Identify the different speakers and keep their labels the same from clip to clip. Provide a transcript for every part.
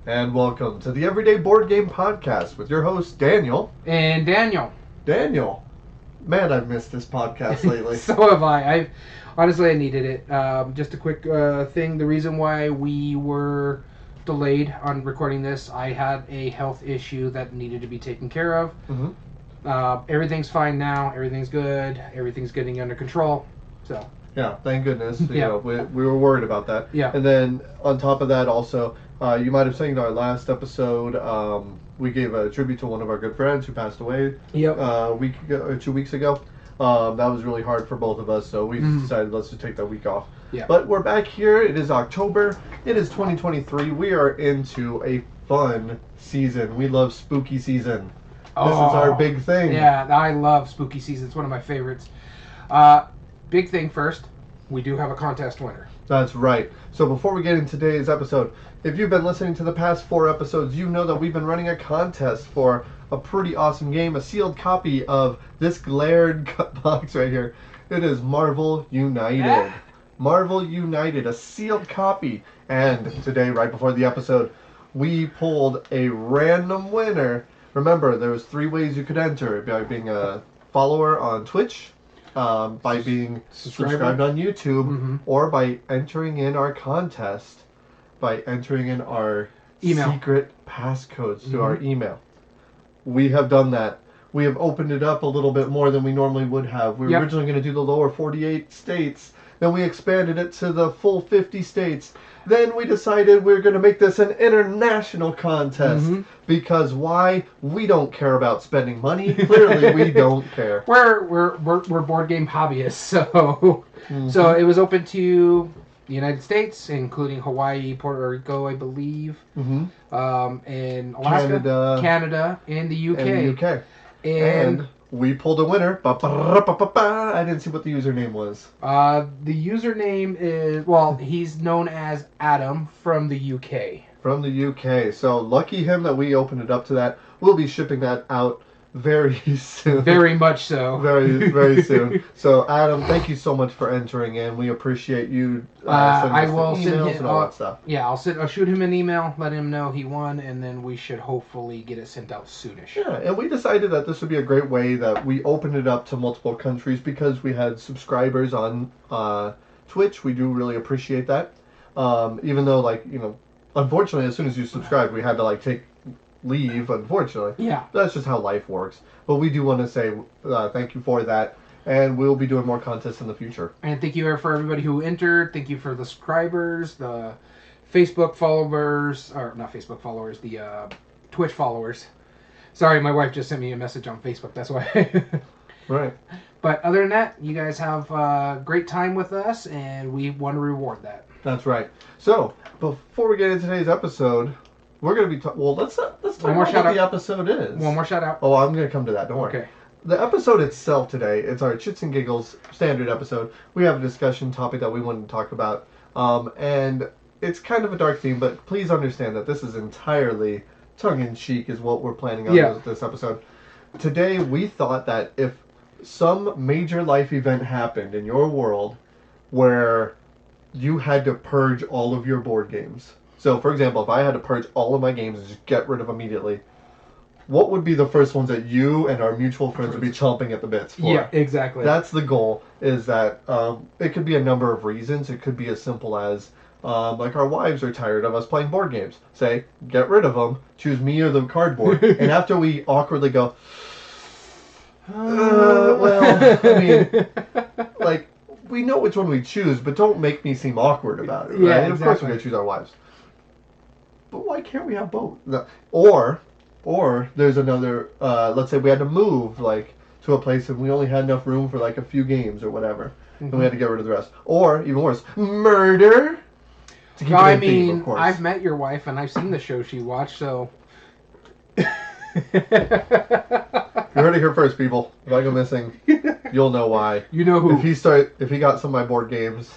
Speaker 1: and welcome to the Everyday Board Game Podcast with your host, Daniel.
Speaker 2: And Daniel.
Speaker 1: Daniel. Man, I've missed this podcast lately.
Speaker 2: So have I. Honestly, I needed it. Just a quick thing. The reason why we were delayed on recording this, I had a health issue that needed to be taken care of.
Speaker 1: Mm-hmm.
Speaker 2: Everything's fine now. Everything's good. Everything's getting under control. So.
Speaker 1: Yeah, thank goodness. You
Speaker 2: Yeah.
Speaker 1: know, we were worried about that.
Speaker 2: Yeah.
Speaker 1: And then on top of that, also, you might have seen our last episode. We gave a tribute to one of our good friends who passed away.
Speaker 2: Yep.
Speaker 1: A week ago, or 2 weeks ago. That was really hard for both of us, so we decided let's just take that week off.
Speaker 2: Yeah.
Speaker 1: But we're back here. It is October. It is 2023. We are into a fun season. We love spooky season. This is our big thing.
Speaker 2: Yeah, I love spooky season. It's one of my favorites. Big thing first, we do have a contest winner.
Speaker 1: That's right. So before we get into today's episode, if you've been listening to the past 4 episodes, you know that we've been running a contest for a pretty awesome game, a sealed copy of this glared box right here. It is Marvel United. Marvel United, a sealed copy. And today, right before the episode, we pulled a random winner. Remember, there was 3 ways you could enter: by being a follower on Twitch, by being subscribed on YouTube, or by entering in our contest, by entering in our
Speaker 2: email
Speaker 1: secret passcodes to our email. We have done that. We have opened it up a little bit more than we normally would have. We were originally going to do the lower 48 states. Then we expanded it to the full 50 states. Then we decided we're going to make this an international contest. Because why? We don't care about spending money. Clearly, we don't care.
Speaker 2: We're board game hobbyists, so so it was open to the United States, including Hawaii, Puerto Rico, I believe, and Alaska, Canada, and the UK.
Speaker 1: And the UK. And we pulled a winner. I didn't see what the username was.
Speaker 2: The username is, well, he's known as Adam from the UK.
Speaker 1: From the UK. So lucky him that we opened it up to that. We'll be shipping that out very soon.
Speaker 2: Very much so.
Speaker 1: Very, very soon. So Adam, thank you so much for entering in. We appreciate you sending us the emails and all that stuff.
Speaker 2: Yeah, I'll shoot him an email, let him know he won, and then we should hopefully get it sent out soonish.
Speaker 1: Yeah, and we decided that this would be a great way that we opened it up to multiple countries because we had subscribers on Twitch. We do really appreciate that. Even though, like, you know, unfortunately, as soon as you subscribed, we had to, like, take leave, unfortunately.
Speaker 2: Yeah.
Speaker 1: That's just how life works. But we do want to say thank you for that, and we'll be doing more contests in the future.
Speaker 2: And thank you for everybody who entered. Thank you for the subscribers, the Facebook followers, or not Facebook followers, the Twitch followers. Sorry, my wife just sent me a message on Facebook, that's why.
Speaker 1: Right.
Speaker 2: But other than that, you guys have a great time with us, and we want to reward that.
Speaker 1: That's right. So, before we get into today's episode, we're going to be well, let's talk about what the episode is.
Speaker 2: One more shout out.
Speaker 1: Oh, I'm going to come to that. Don't worry.
Speaker 2: Okay.
Speaker 1: The episode itself today, it's our Chits and Giggles standard episode. We have a discussion topic that we wanted to talk about. And it's kind of a dark theme, but please understand that this is entirely tongue-in-cheek is what we're planning on with this episode. Today, we thought that if some major life event happened in your world where you had to purge all of your board games. So, for example, if I had to purge all of my games and just get rid of them immediately, what would be the first ones that you and our mutual friends would be chomping at the bits for?
Speaker 2: Yeah, exactly.
Speaker 1: That's the goal, is that it could be a number of reasons. It could be as simple as, like, our wives are tired of us playing board games. Say, get rid of them, choose me or the cardboard. And after we awkwardly go, well, I mean, like, we know which one we choose, but don't make me seem awkward about it, right?
Speaker 2: Yeah,
Speaker 1: And of course we're going to choose our wives. But why can't we have both? No. Or there's another, let's say we had to move, like, to a place and we only had enough room for, like, a few games or whatever. And we had to get rid of the rest. Or, even worse, murder! To keep it in theme, of course.
Speaker 2: I've met your wife and I've seen the show she watched, so...
Speaker 1: You heard it here first, people. If I go missing, you'll know why.
Speaker 2: You know who.
Speaker 1: If he got some of my board games,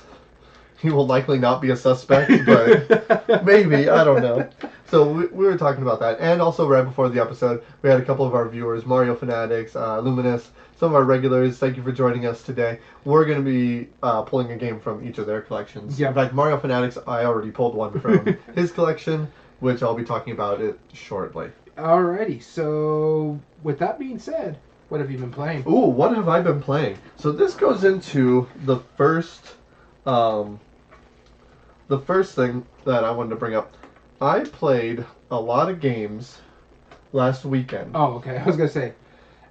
Speaker 1: he will likely not be a suspect, but maybe, I don't know. So we were talking about that. And also right before the episode, we had a couple of our viewers, Mario Fanatics, Luminous, some of our regulars. Thank you for joining us today. We're going to be pulling a game from each of their collections.
Speaker 2: Yep.
Speaker 1: In fact, Mario Fanatics, I already pulled one from his collection. which I'll be talking about it shortly.
Speaker 2: Alrighty, so with that being said, what have you been playing?
Speaker 1: Ooh, what have I been playing? So this goes into the first thing that I wanted to bring up. I played a lot of games last weekend.
Speaker 2: Oh, okay. I was going to say.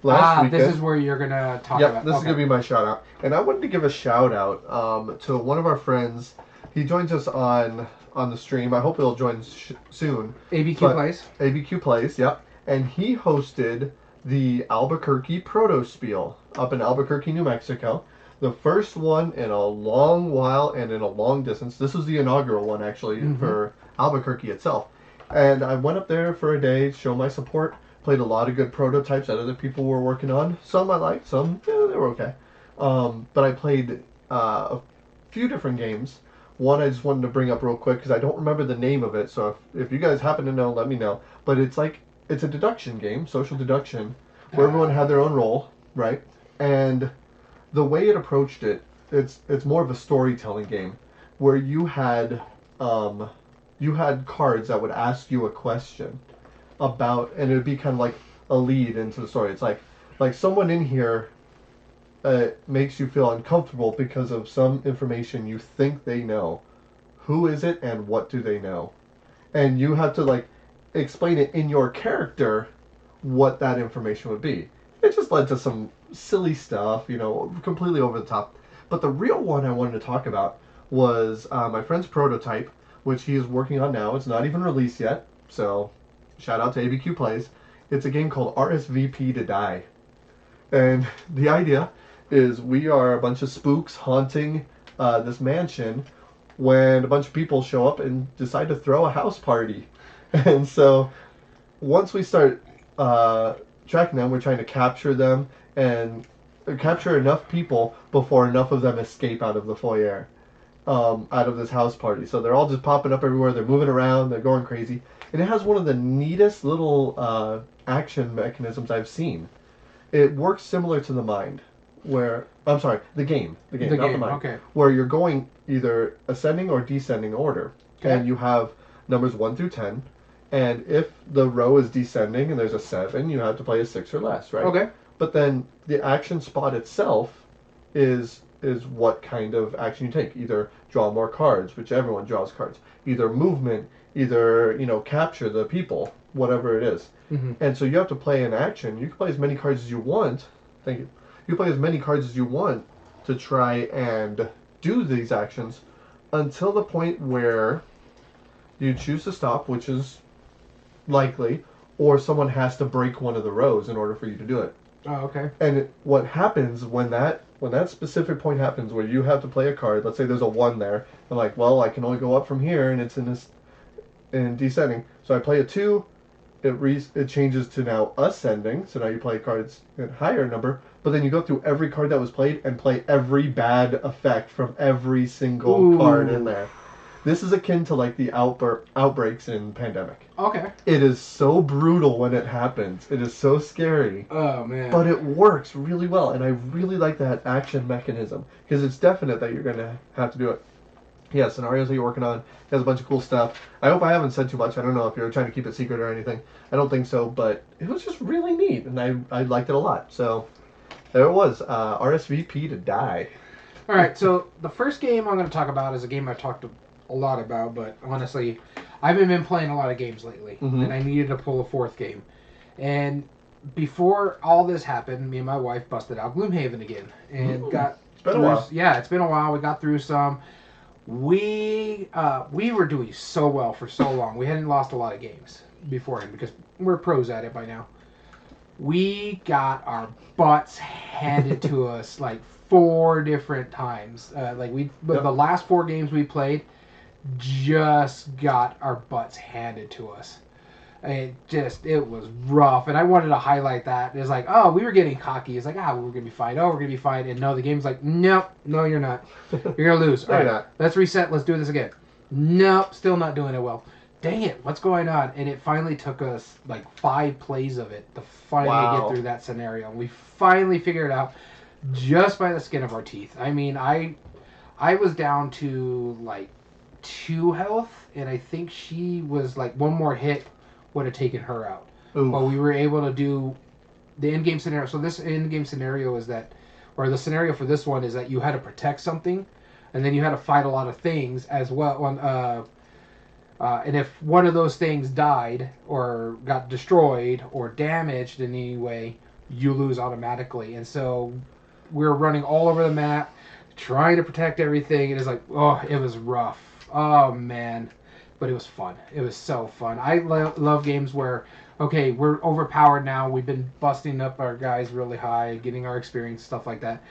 Speaker 1: Last weekend.
Speaker 2: This is where you're going to talk about.
Speaker 1: Yep, this is going to be my shout out. And I wanted to give a shout out to one of our friends. He joins us on the stream. I hope he'll join soon.
Speaker 2: ABQ Plays.
Speaker 1: ABQ Plays, yep. And he hosted the Albuquerque Proto Spiel up in Albuquerque, New Mexico. The first one in a long while and in a long distance. This was the inaugural one, actually, for Albuquerque itself. And I went up there for a day, show my support. Played a lot of good prototypes that other people were working on. Some I liked, some they were okay. But I played a few different games. One I just wanted to bring up real quick because I don't remember the name of it. So if you guys happen to know, let me know. But it's a deduction game, social deduction, where everyone had their own role, right? And the way it approached it, it's more of a storytelling game, where you had cards that would ask you a question about, and it would be kind of like a lead into the story. It's like someone in here makes you feel uncomfortable because of some information you think they know. Who is it and what do they know? And you have to explain it in your character what that information would be. It just led to some silly stuff, completely over the top. But the real one I wanted to talk about was my friend's prototype, which he is working on now. It's not even released yet, so shout out to ABQ Plays. It's a game called RSVP to Die. And the idea is we are a bunch of spooks haunting this mansion when a bunch of people show up and decide to throw a house party. And so once we start tracking them, we're trying to capture them and capture enough people before enough of them escape out of the foyer, out of this house party. So they're all just popping up everywhere. They're moving around. They're going crazy. And it has one of the neatest little action mechanisms I've seen. It works similar to the Mind, the game, not the Mind,
Speaker 2: okay.
Speaker 1: Where you're going either ascending or descending order, okay. And you have numbers 1 through 10, and if the row is descending and there's a 7, you have to play a 6 or less, right?
Speaker 2: Okay.
Speaker 1: But then the action spot itself is what kind of action you take. Either draw more cards, which everyone draws cards. Either movement, either capture the people, whatever it is. Mm-hmm. And so you have to play an action. You can play as many cards as you want. Thank you. You play as many cards as you want to try and do these actions until the point where you choose to stop, which is likely, or someone has to break one of the rows in order for you to do it.
Speaker 2: Oh, okay.
Speaker 1: And what happens when that specific point happens where you have to play a card, let's say there's a 1 there, and I can only go up from here, and it's in descending. So I play a 2, it changes to now ascending, so now you play cards in higher number, but then you go through every card that was played and play every bad effect from every single card in there. This is akin to the outbreaks in Pandemic.
Speaker 2: Okay.
Speaker 1: It is so brutal when it happens. It is so scary.
Speaker 2: Oh, man.
Speaker 1: But it works really well, and I really like that action mechanism, because it's definite that you're going to have to do it. Yeah, scenarios that you're working on. It has a bunch of cool stuff. I hope I haven't said too much. I don't know if you're trying to keep it secret or anything. I don't think so, but it was just really neat, and I liked it a lot. So there it was, RSVP to Die.
Speaker 2: All right, so the first game I'm going to talk about is a game I've talked a lot about, but honestly, I haven't been playing a lot of games lately, and I needed to pull a fourth game. And before all this happened, me and my wife busted out Gloomhaven again, and
Speaker 1: it's been a while.
Speaker 2: Yeah, it's been a while. We got through some. We were doing so well for so long. We hadn't lost a lot of games beforehand because we're pros at it by now. We got our butts handed to us 4 different times. The last 4 games we played, just got our butts handed to us. It was rough, and I wanted to highlight that. It's we were getting cocky. It's we're gonna be fine. Oh, we're gonna be fine. And no, the game's nope, no, you're not. You're gonna lose. All right,
Speaker 1: not.
Speaker 2: Let's reset. Let's do this again. Nope, still not doing it well. Dang it, what's going on? And it finally took us 5 plays of it to finally get through that scenario. We finally figured it out just by the skin of our teeth. I mean, I was down to 2 health, and I think she was like one more hit would have taken her out.
Speaker 1: Oof.
Speaker 2: But we were able to do the in-game scenario. So this in-game scenario is that, or the scenario for this one is that you had to protect something, and then you had to fight a lot of things as well. And if one of those things died or got destroyed or damaged in any way, you lose automatically. And so we're running all over the map, trying to protect everything. It is like, oh, it was rough. Oh, man. But it was fun. It was so fun. I love games where, okay, we're overpowered now. We've been busting up our guys really high, getting our experience, stuff like that.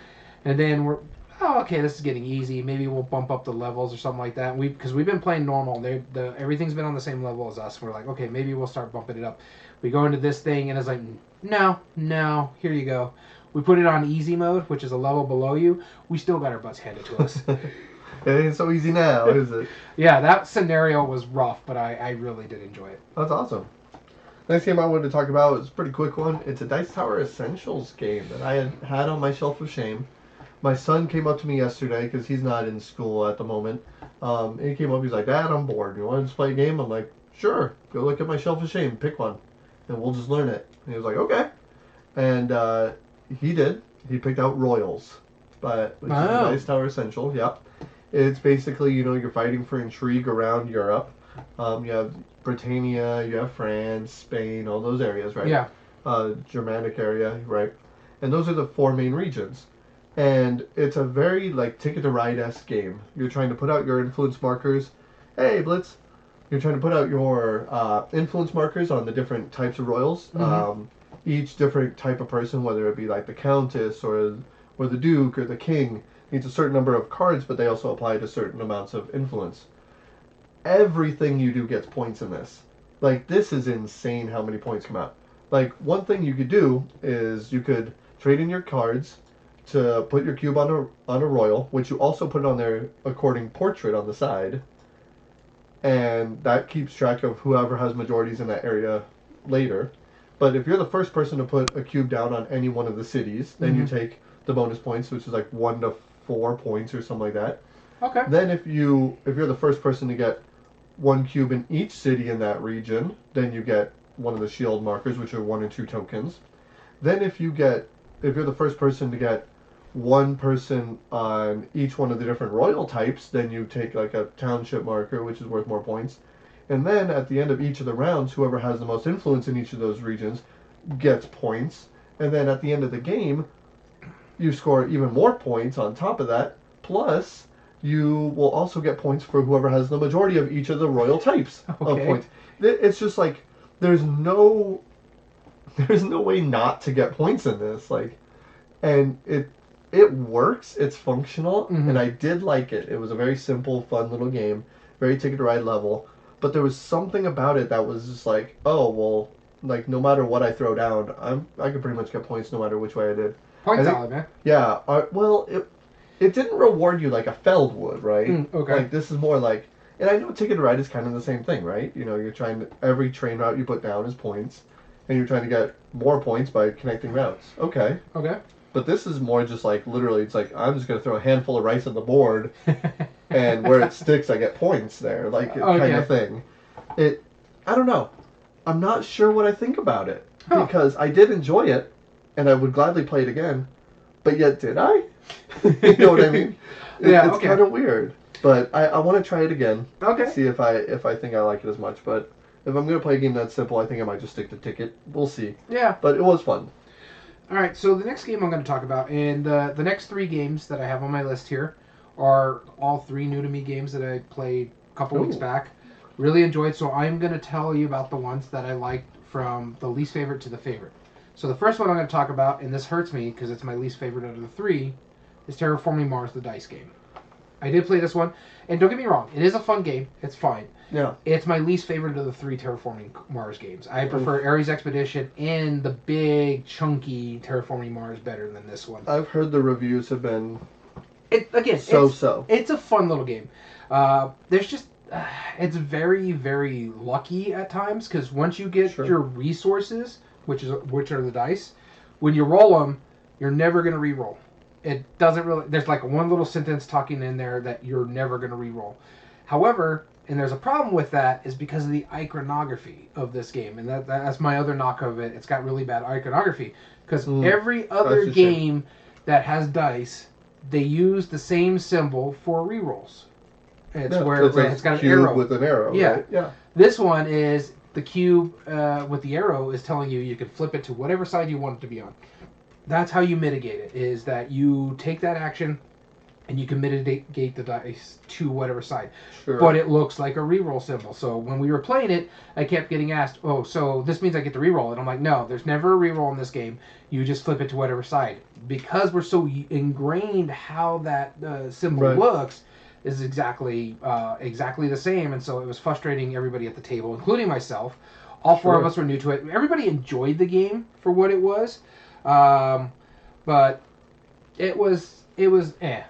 Speaker 2: And then we're, oh, okay, this is getting easy. Maybe we'll bump up the levels or something like that. Because we've been playing normal. Everything's been on the same level as us. We're like, okay, maybe we'll start bumping it up. We go into this thing, and it's like, no, here you go. We put it on easy mode, which is a level below you. We still got our butts handed to us.
Speaker 1: It ain't so easy now, is it?
Speaker 2: Yeah, that scenario was rough, but I really did enjoy it.
Speaker 1: That's awesome. Next game I wanted to talk about is a pretty quick one. It's a Dice Tower Essentials game that I had on my shelf of shame. My son came up to me yesterday because he's not in school at the moment. He came up, he's like, Dad, I'm bored. You want to play a game? I'm like, sure. Go look at my shelf of shame. Pick one. And we'll just learn it. And he was like, okay. And he did. He picked out Royals, which is a Dice Tower Essential. Yep. It's basically, you're fighting for intrigue around Europe. You have Britannia, you have France, Spain, all those areas, right?
Speaker 2: Yeah.
Speaker 1: Germanic area, right? And those are the 4 main regions. And it's a very, Ticket to Ride-esque game. You're trying to put out your influence markers. Hey, Blitz. You're trying to put out your influence markers on the different types of royals. Mm-hmm. Each different type of person, whether it be like the Countess or the Duke or the King, needs a certain number of cards, but they also apply to certain amounts of influence. Everything you do gets points in this. This is insane how many points come out. One thing you could do is you could trade in your cards to put your cube on a royal, which you also put on their according portrait on the side. And that keeps track of whoever has majorities in that area later. But if you're the first person to put a cube down on any one of the cities, then you take the bonus points, which is 1 to 4 points or something like that.
Speaker 2: Okay.
Speaker 1: Then if you're the first person to get 1 cube in each city in that region, then you get one of the shield markers, which are 1 or 2 tokens. Then if you're the first person to get 1 person on each one of the different royal types, then you take a township marker, which is worth more points. And then at the end of each of the rounds, whoever has the most influence in each of those regions gets points. And then at the end of the game, you score even more points on top of that. Plus, you will also get points for whoever has the majority of each of the royal types of points. It's just there's no way not to get points in this. And it works. It's functional, and I did like it. It was a very simple, fun little game, very Ticket to Ride level. But there was something about it that was just no matter what I throw down, I could pretty much get points no matter which way I did.
Speaker 2: Points solid, man.
Speaker 1: Yeah. Well, it didn't reward you like a Feld would, right?
Speaker 2: Okay.
Speaker 1: This is more and I know Ticket to Ride is kind of the same thing, right? You're trying to, every train route you put down is points, and you're trying to get more points by connecting routes. Okay.
Speaker 2: Okay.
Speaker 1: But this is more just literally, it's I'm just going to throw a handful of rice on the board, and where it sticks, I get points there, kind of thing. I don't know. I'm not sure what I think about it, because I did enjoy it, and I would gladly play it again, but yet did I? You know what I mean? It's kind of weird, but I want to try it again.
Speaker 2: Okay.
Speaker 1: See if I think I like it as much, but if I'm going to play a game that's simple, I think I might just stick to Ticket. We'll see.
Speaker 2: Yeah.
Speaker 1: But it was fun.
Speaker 2: All right, so the next game I'm going to talk about, and the next 3 games that I have on my list here are all 3 new-to-me games that I played a couple weeks back. Really enjoyed, so I'm going to tell you about the ones that I liked from the least favorite to the favorite. So the first one I'm going to talk about, and this hurts me because it's my least favorite out of the 3, is Terraforming Mars, the dice game. I did play this one, and don't get me wrong, it is a fun game. It's fine.
Speaker 1: Yeah.
Speaker 2: It's my least favorite of the 3 Terraforming Mars games. I prefer Ares Expedition and the big, chunky Terraforming Mars better than this one.
Speaker 1: I've heard the reviews have been
Speaker 2: so. It's a fun little game. There's just... it's very, very lucky at times, because once you get your resources, which are the dice, when you roll them, you're never going to re-roll. It doesn't really... There's one little sentence talking in there that you're never going to re-roll. However, and there's a problem with that, is because of the iconography of this game, and that's my other knock of it. It's got really bad iconography because every other game that has dice, they use the same symbol for rerolls. It's where it's got an arrow
Speaker 1: with an arrow.
Speaker 2: Yeah,
Speaker 1: right? Yeah.
Speaker 2: This one is the cube with the arrow is telling you can flip it to whatever side you want it to be on. That's how you mitigate it. Is that you take that action and you can mitigate the dice to whatever side.
Speaker 1: Sure.
Speaker 2: But it looks like a reroll symbol. So when we were playing it, I kept getting asked, oh, so this means I get to reroll it. I'm like, no, there's never a reroll in this game. You just flip it to whatever side. Because we're so ingrained how that symbol looks is exactly the same. And so it was frustrating everybody at the table, including myself. All four of us were new to it. Everybody enjoyed the game for what it was. But it was eh.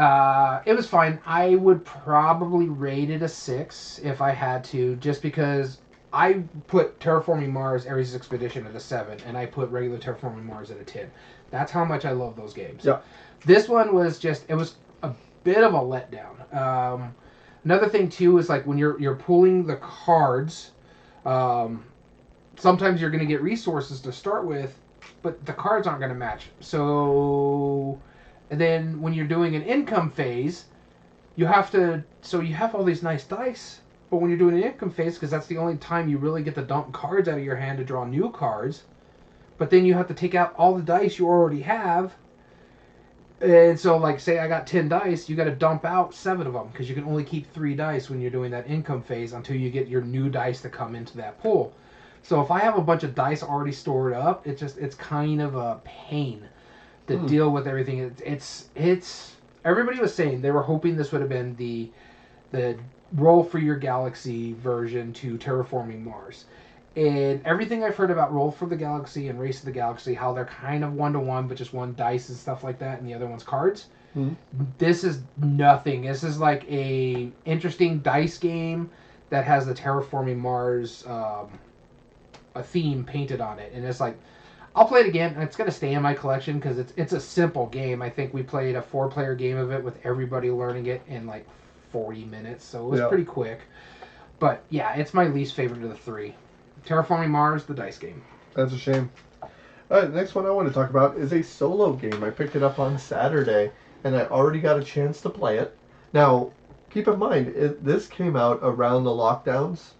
Speaker 2: It was fine. I would probably rate it a 6 if I had to, just because I put Terraforming Mars Ares Expedition at a 7, and I put regular Terraforming Mars at a 10. That's how much I love those games.
Speaker 1: Yeah.
Speaker 2: This one was it was a bit of a letdown. Another thing too is like when you're pulling the cards, sometimes you're going to get resources to start with, but the cards aren't going to match. So. And then when you're doing an income phase, you have all these nice dice, but when you're doing an income phase, because that's the only time you really get to dump cards out of your hand to draw new cards, but then you have to take out all the dice you already have, and so like say I got 10 dice, you got to dump out 7 of them, because you can only keep 3 dice when you're doing that income phase until you get your new dice to come into that pool. So if I have a bunch of dice already stored up, it's kind of a pain to deal with everything. It's everybody was saying they were hoping this would have been the Roll for Your Galaxy version to Terraforming Mars. And everything I've heard about Roll for the Galaxy and Race of the Galaxy, how they're kind of 1-to-1, but just one dice and stuff like that, and the other one's cards. This is nothing. This is like a interesting dice game that has the Terraforming Mars a theme painted on it, and it's like, I'll play it again, and it's going to stay in my collection because it's a simple game. I think we played a 4-player game of it with everybody learning it in like 40 minutes, so it was pretty quick. But yeah, it's my least favorite of the 3. Terraforming Mars, the dice game.
Speaker 1: That's a shame. All right, the next one I want to talk about is a solo game. I picked it up on Saturday, and I already got a chance to play it. Now, keep in mind, this came out around the lockdowns.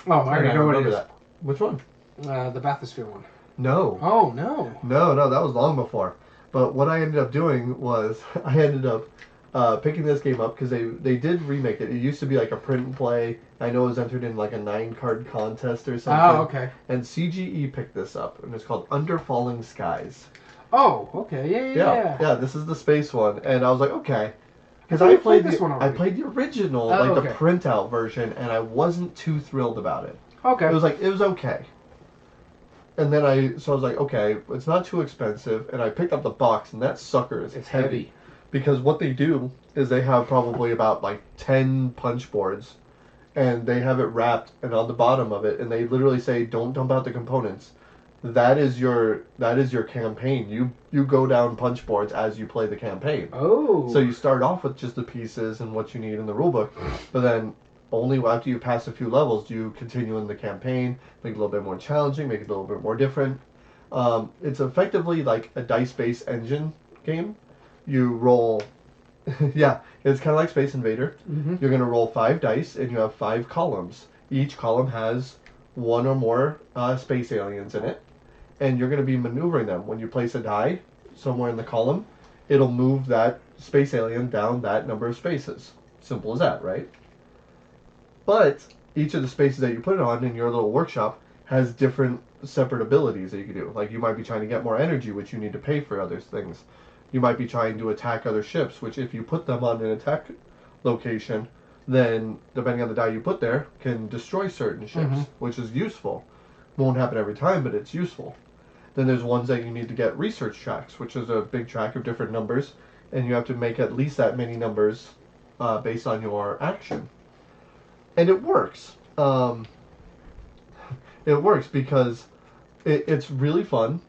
Speaker 2: Oh, I already know what it is.
Speaker 1: That. Which one?
Speaker 2: The Bathysphere one.
Speaker 1: No.
Speaker 2: Oh, no.
Speaker 1: No, that was long before. But what I ended up doing was I ended up picking this game up because they did remake it. It used to be like a print and play. I know it was entered in like a 9-card contest or something.
Speaker 2: Oh, okay.
Speaker 1: And CGE picked this up, and it's called Under Falling Skies.
Speaker 2: Oh, okay. Yeah.
Speaker 1: Yeah, this is the space one. And I was like, okay. Because I played this one already. I played the original, the printout version, and I wasn't too thrilled about it.
Speaker 2: Okay.
Speaker 1: It was okay. And then I was like, okay, it's not too expensive, and I picked up the box, and that sucker is heavy. Because what they do is they have probably about like 10 punch boards, and they have it wrapped, and on the bottom of it, and they literally say, don't dump out the components. That is your campaign. You go down punch boards as you play the campaign.
Speaker 2: Oh.
Speaker 1: So you start off with just the pieces and what you need in the rulebook, but then only after you pass a few levels do you continue in the campaign, make it a little bit more challenging, make it a little bit more different. It's effectively like a dice-based engine game. You roll, yeah, it's kind of like Space Invader. Mm-hmm. You're going to roll 5 dice, and you have 5 columns. Each column has 1 or more space aliens in it, and you're going to be maneuvering them. When you place a die somewhere in the column, it'll move that space alien down that number of spaces. Simple as that, right? But each of the spaces that you put it on in your little workshop has different separate abilities that you can do. Like you might be trying to get more energy, which you need to pay for other things. You might be trying to attack other ships, which if you put them on an attack location, then depending on the die you put there, can destroy certain ships, which is useful. Won't happen every time, but it's useful. Then there's ones that you need to get research tracks, which is a big track of different numbers, and you have to make at least that many numbers based on your action. And it works. It works because it's really fun,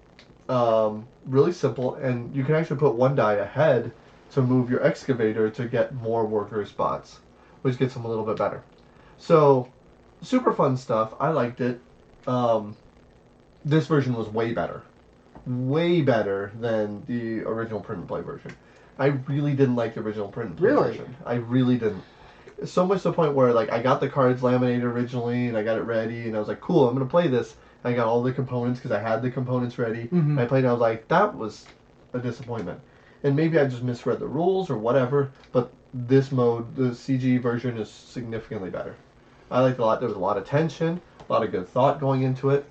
Speaker 1: really simple, and you can actually put 1 die ahead to move your excavator to get more worker spots, which gets them a little bit better. So, super fun stuff. I liked it. This version was way better. Way better than the original print and play version. I really didn't like the original print and play version. I really didn't. So much to the point where, like, I got the cards laminated originally, and I got it ready, and I was like, cool, I'm going to play this. I got all the components, because I had the components ready.
Speaker 2: Mm-hmm.
Speaker 1: I played it, I was like, that was a disappointment. And maybe I just misread the rules or whatever, but this mode, the CG version, is significantly better. I liked it a lot. There was a lot of tension, a lot of good thought going into it.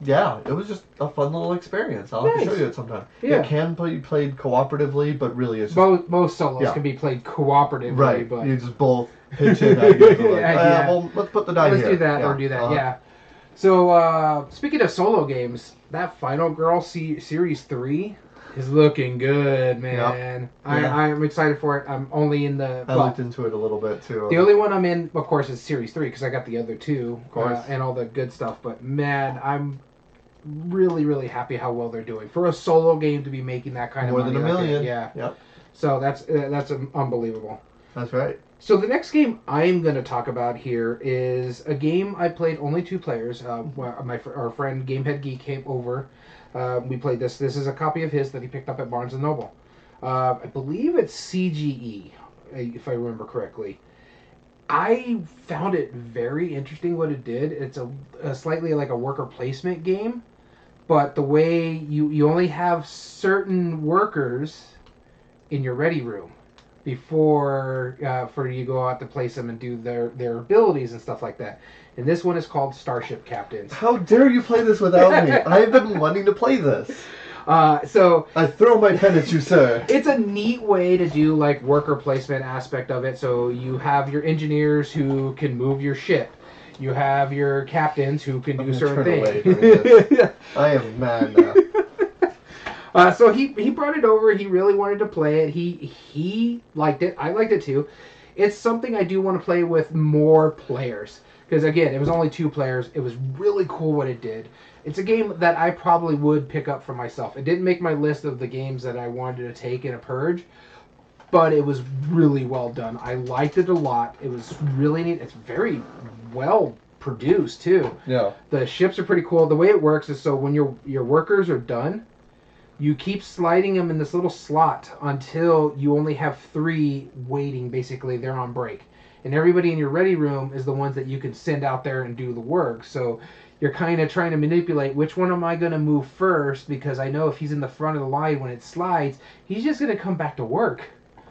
Speaker 1: Yeah, it was just a fun little experience. I'll have to show you it sometime.
Speaker 2: Yeah.
Speaker 1: It can be played cooperatively, but really it's
Speaker 2: just... Most solos can be played cooperatively.
Speaker 1: Right,
Speaker 2: but...
Speaker 1: you just both pitch in. Well, let's put the die
Speaker 2: here.
Speaker 1: Let's
Speaker 2: do that, or do that, yeah. So, speaking of solo games, that Final Girl Series 3 is looking good, man. Yep. I'm excited for it. I'm only in the...
Speaker 1: I looked into it a little bit, too.
Speaker 2: The only one I'm in, of course, is Series 3, because I got the other two.
Speaker 1: Of course.
Speaker 2: And all the good stuff. But, man, I'm really, really happy how well they're doing. For a solo game to be making that kind of money.
Speaker 1: More than $1 million.
Speaker 2: Yeah.
Speaker 1: Yep.
Speaker 2: So, that's unbelievable.
Speaker 1: That's right.
Speaker 2: So the next game I'm going to talk about here is a game I played only 2 players. Our friend Gamehead Geek came over. We played this. This is a copy of his that he picked up at Barnes & Noble. I believe it's CGE, if I remember correctly. I found it very interesting what it did. It's a slightly like a worker placement game, but the way you only have certain workers in your ready room before for you go out to place them and do their abilities and stuff like that. And this one is called Starship Captains.
Speaker 1: How dare you play this without me? I've been wanting to play this.
Speaker 2: So
Speaker 1: I throw my pen at you, sir.
Speaker 2: It's a neat way to do like worker placement aspect of it. So you have your engineers who can move your ship. You have your captains who can do certain things.
Speaker 1: I am mad now.
Speaker 2: So he brought it over. He really wanted to play it. He liked it. I liked it too. It's something I do want to play with more players. Because again, it was only 2 players. It was really cool what it did. It's a game that I probably would pick up for myself. It didn't make my list of the games that I wanted to take in a Purge. But it was really well done. I liked it a lot. It was really neat. It's very well produced too.
Speaker 1: Yeah.
Speaker 2: The ships are pretty cool. The way it works is so when your workers are done, you keep sliding them in this little slot until you only have 3 waiting. Basically, they're on break. And everybody in your ready room is the ones that you can send out there and do the work. So you're kind of trying to manipulate which one am I going to move first, because I know if he's in the front of the line when it slides, he's just going to come back to work.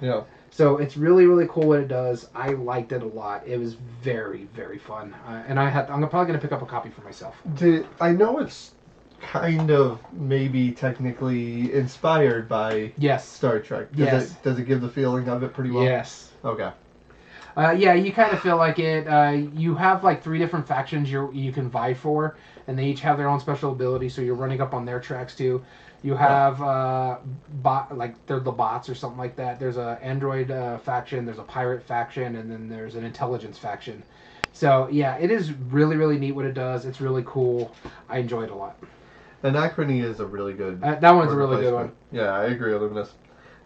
Speaker 1: Yeah.
Speaker 2: So it's really, really cool what it does. I liked it a lot. It was very, very fun. And I'm probably going to pick up a copy for myself.
Speaker 1: I know it's kind of maybe technically inspired by Star Trek. Does it give the feeling of it pretty well?
Speaker 2: Yes.
Speaker 1: Okay.
Speaker 2: Yeah, you kind of feel like it. You have like 3 different factions you can vie for, and they each have their own special ability, so you're running up on their tracks too. You have they're the bots or something like that. There's an android faction, there's a pirate faction, and then there's an intelligence faction. So yeah, it is really, really neat what it does. It's really cool. I enjoy it a lot.
Speaker 1: Anachrony is a really good...
Speaker 2: that one's a really good one.
Speaker 1: Yeah, I agree with this.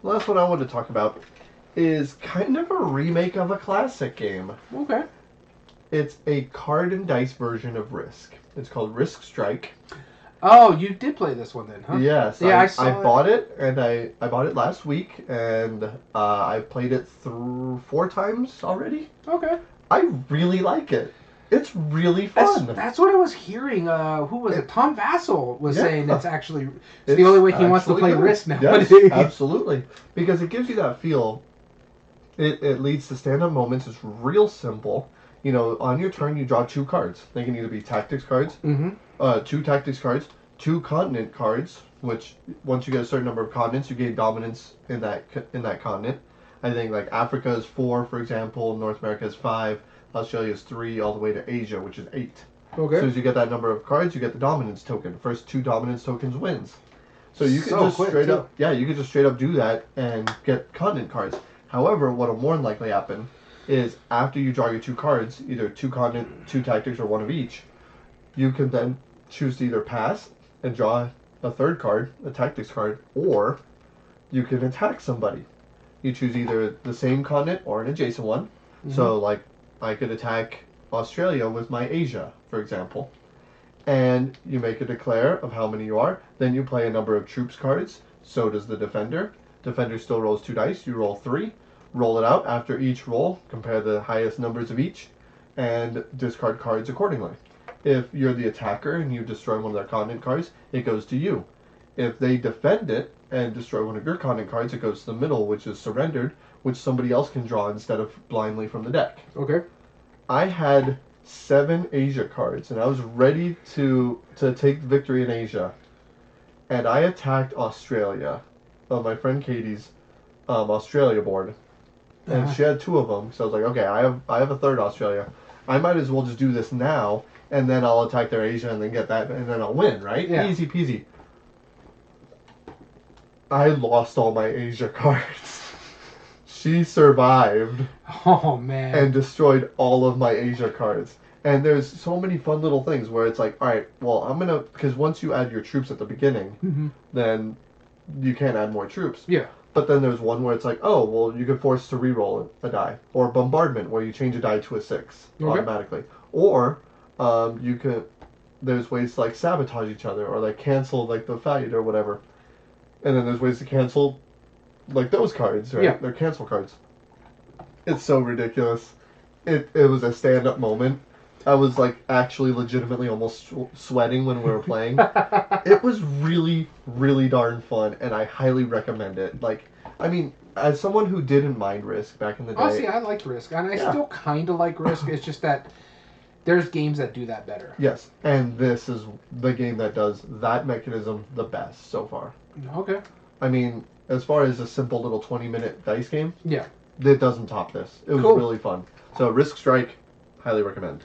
Speaker 1: The last one I wanted to talk about is kind of a remake of a classic game.
Speaker 2: Okay.
Speaker 1: It's a card and dice version of Risk. It's called Risk Strike.
Speaker 2: Oh, you did play this one then, huh?
Speaker 1: Yes.
Speaker 2: Yeah,
Speaker 1: I bought it, and I bought it last week, and I've played it through 4 times already.
Speaker 2: Okay.
Speaker 1: I really like it. It's really fun.
Speaker 2: That's what I was hearing. Who was it? Tom Vassell was saying it's the only way he wants to play Risk now.
Speaker 1: Yes, absolutely. Because it gives you that feel. It leads to stand-up moments. It's real simple. You know, on your turn, you draw 2 cards. They can either be tactics cards, 2 tactics cards, 2 continent cards, which once you get a certain number of continents, you gain dominance in that continent. I think like Africa is 4, for example. North America is 5. Australia is 3, all the way to Asia, which is 8.
Speaker 2: Okay.
Speaker 1: So as you get that number of cards, you get the dominance token. First 2 dominance tokens wins. So you can just straight up do that and get continent cards. However, what will more than likely happen is after you draw your 2 cards, either 2 continent, 2 tactics, or 1 of each, you can then choose to either pass and draw a 3rd card, a tactics card, or you can attack somebody. You choose either the same continent or an adjacent one. Mm-hmm. So, like, I could attack Australia with my Asia, for example. And you make a declare of how many you are. Then you play a number of troops cards. So does the defender. Defender still rolls 2 dice. You roll 3. Roll it out. After each roll, compare the highest numbers of each, and discard cards accordingly. If you're the attacker and you destroy one of their continent cards, it goes to you. If they defend it and destroy one of your continent cards, it goes to the middle, which is surrendered, which somebody else can draw instead of blindly from the deck.
Speaker 2: Okay.
Speaker 1: I had 7 Asia cards, and I was ready to take victory in Asia. And I attacked Australia, my friend Katie's Australia board. And she had 2 of them, so I was like, okay, I have a 3rd Australia. I might as well just do this now, and then I'll attack their Asia and then get that, and then I'll win, right? Yeah. Easy peasy. I lost all my Asia cards. She survived.
Speaker 2: Oh, man.
Speaker 1: And destroyed all of my Asia cards. And there's so many fun little things where it's like, all right, well, I'm going to... Because once you add your troops at the beginning, then you can't add more troops.
Speaker 2: Yeah.
Speaker 1: But then there's one where it's like, oh, well, you can force to reroll a die. Or bombardment, where you change a die to a 6 automatically. Or you can... There's ways to, like, sabotage each other or, like, cancel, like, the fight or whatever. And then there's ways to cancel, like, those cards, right? Yeah. They're cancel cards. It's so ridiculous. It was a stand-up moment. I was, like, actually legitimately almost sweating when we were playing. It was really, really darn fun, and I highly recommend it. Like, I mean, as someone who didn't mind Risk back in the day...
Speaker 2: Honestly, I liked Risk, and I still kind of like Risk. It's just that there's games that do that better.
Speaker 1: Yes, and this is the game that does that mechanism the best so far.
Speaker 2: Okay.
Speaker 1: I mean, as far as a simple little 20-minute dice game,
Speaker 2: yeah,
Speaker 1: it doesn't top this. It was really fun. So Risk Strike, highly recommend.